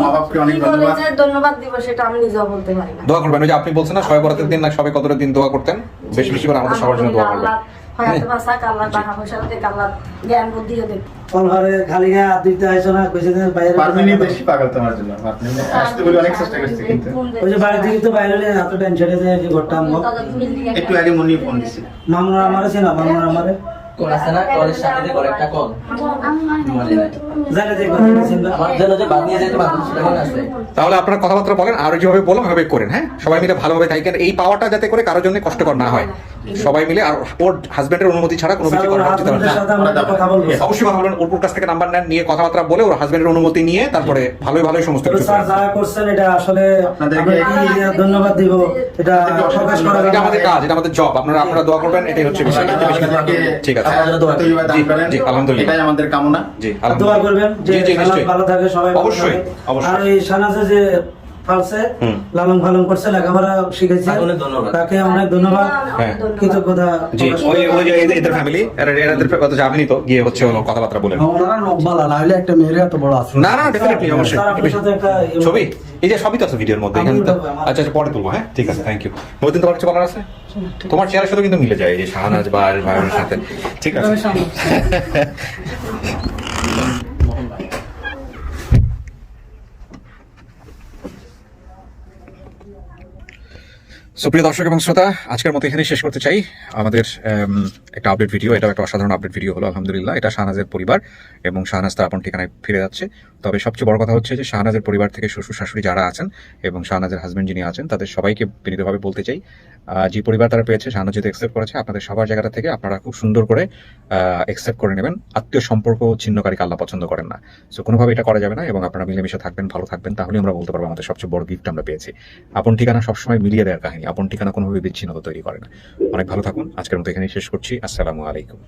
Speaker 7: মা বাপকে অনেক ধন্যবাদ।
Speaker 9: ধন্যবাদ দিব সেটা আমি নিজেও বলতে পারি না।
Speaker 1: দোয়া করবেন, ওই যে আপনি বলছেন না সবাই বরাতের দিন না সবাই কতটা দিন দোয়া করতেন, বেশি বেশি করে আমাদের সবার জন্য দোয়া করবেন।
Speaker 9: হয়তো ভাষা কাল্লা টাকা পয়সা দিতে কাল্লা জ্ঞান বুদ্ধিও দিতে
Speaker 8: কলভারে খালি গায়ে হাত দিতে হয়েছে না, কইছে যে বাইরে
Speaker 7: পারমিনি বেশি পাগল তোমার জন্য, আসতে বলে অনেক চেষ্টা করছি, কিন্তু
Speaker 8: ওই যে বাড়ি থেকে তো বাইরে হলে এত টেনশনে যায় যে ঘরটা
Speaker 7: একটু আগে মনি ফোন দিছিল।
Speaker 8: মামুনার আমারে ছিল, মামুনার আমারে
Speaker 3: কোন আছে না কলের সাথে করে একটা কল
Speaker 8: জানে যে ঘরে ছিল
Speaker 3: আমার জন্য যে বাদ নিয়ে যেতে বাধ্য সেটা মনে আছে।
Speaker 1: তাহলে আপনারা কথাবার্তা বলেন, আর যেভাবে বলো ওইভাবে করেন। হ্যাঁ, সবাই মিলে ভালোভাবে থাকেন, এই পাওয়াটা যাতে করে কারোর জন্য কষ্টকর না হয়। সবাই মিলে, আর ওর হাজবেন্ডের অনুমতি ছাড়া কোনো কিছু করা উচিত
Speaker 8: হাজবেন্ডের
Speaker 1: না।
Speaker 8: সাথে আমরা কথা বলবো।
Speaker 1: অবশ্যই কথা বলেন, ওর কাছ থেকে নাম্বার নেন, নিয়ে কথাবার্তা বলে ওর হাজবেন্ডের অনুমতি নিয়ে তারপরে ভালোই সমস্ত
Speaker 8: তবে
Speaker 1: কিছু
Speaker 8: স্যার
Speaker 1: করেন।
Speaker 8: যারা করছেন এটা আসলে
Speaker 7: আপনাদেরকে
Speaker 8: আমরা কি ধন্যবাদ দিব, এটা প্রকাশ করা
Speaker 1: এটা আমাদের কাজ, এটা আমাদের জব। আপনারা দোয়া করবেন, এটাই হচ্ছে বিষয়। ঠিক আছে, জি, আলহামদুলিল্লাহ,
Speaker 7: এটাই আমাদের কামনা।
Speaker 1: জি,
Speaker 8: দোয়া
Speaker 1: আলহামদুলিল্লাহ।
Speaker 8: করবেন যে
Speaker 1: জি, জি,
Speaker 8: শাহনাজ
Speaker 1: নিশ্চয়ই।
Speaker 8: ভালো থাকে, সবাই ভালো
Speaker 1: অবশ্যই,
Speaker 8: থাকে।
Speaker 1: অবশ্যই।
Speaker 8: আর এই শাহনাজে যে ফালছে লালন পালন করছে, লেখাপড়া শিখেছে,
Speaker 3: তাকে অনেক ধন্যবাদ।
Speaker 8: তাকে অনেক ধন্যবাদ,
Speaker 1: হ্যাঁ।
Speaker 8: কৃতজ্ঞতা
Speaker 1: জি,
Speaker 8: প্রকাশ
Speaker 1: ওই যে এদের ফ্যামিলি, এদের কথা যাবেনি তো, গিয়ে হচ্ছে হলো কথাবার্তা বলেন।
Speaker 8: ওনারা নকবালা না হলে একটা মেয়ের এত বড় আছে
Speaker 1: না, ডেফিনেটলি, অবশ্যই।
Speaker 8: স্যার আপনার সাথে একটা
Speaker 1: ছবি, এই যে সবই তো আছে ভিডিওর মধ্যে, এখানে তো।
Speaker 8: আমি উঠাবো,
Speaker 1: আচ্ছা, পরে তুলবো। হ্যাঁ, ঠিক আছে, থ্যাংক ইউ। মহিদিন, তোমার কিছু বলার আছে? তোমার চেহারার সাথে কিন্তু মিলে যায় এই যে শাহনাজ বা ভাইয়ের সাথে। ঠিক আছে। সুপ্রিয় দর্শক এবং শ্রোতা, আজকের মতো এখানেই শেষ করতে চাই আমাদের একটা আপডেট ভিডিও। এটাও একটা অসাধারণ আপডেট ভিডিও হলো, আলহামদুলিল্লাহ। এটা শাহনাজের পরিবার, এবং শাহনাজ তার আপন ঠিকানায় ফিরে যাচ্ছে। তবে সবচেয়ে বড় কথা হচ্ছে যে শাহনাজের পরিবার থেকে শ্বশুর শাশুড়ি যারা আছেন এবং শাহনাজের হাজবেন্ড যিনি আছেন, তাদের সবাইকে বিনীতভাবে বলতে চাই, যে পরিবার তারা পেয়েছে, শাহনাজ যদি অ্যাকসেপ্ট করেছে, আপনাদের সবার জায়গাটা থেকে আপনারা খুব সুন্দর করে অ্যাকসেপ্ট করে নেবেন। আত্মীয় সম্পর্ক ছিন্নকারীকে আল্লাহ পছন্দ করেন না। সো কোনোভাবে এটা করা যাবে না, এবং আপনারা মিলেমিশে থাকবেন, ভালো থাকবেন, তাহলে আমরা বলতে পারবো আমাদের সবচেয়ে বড় গিফট আমরা পেয়েছি। আপন ঠিকানা সবসময় মিলিয়ে দেওয়ার কাহিনী, আপন ঠিকানা কোনোভাবে বিচ্ছিন্নতা তৈরি করে না। অনেক ভালো থাকুন। আজকের মতো এখানেই শেষ করছি। আসসালামু আলাইকুম।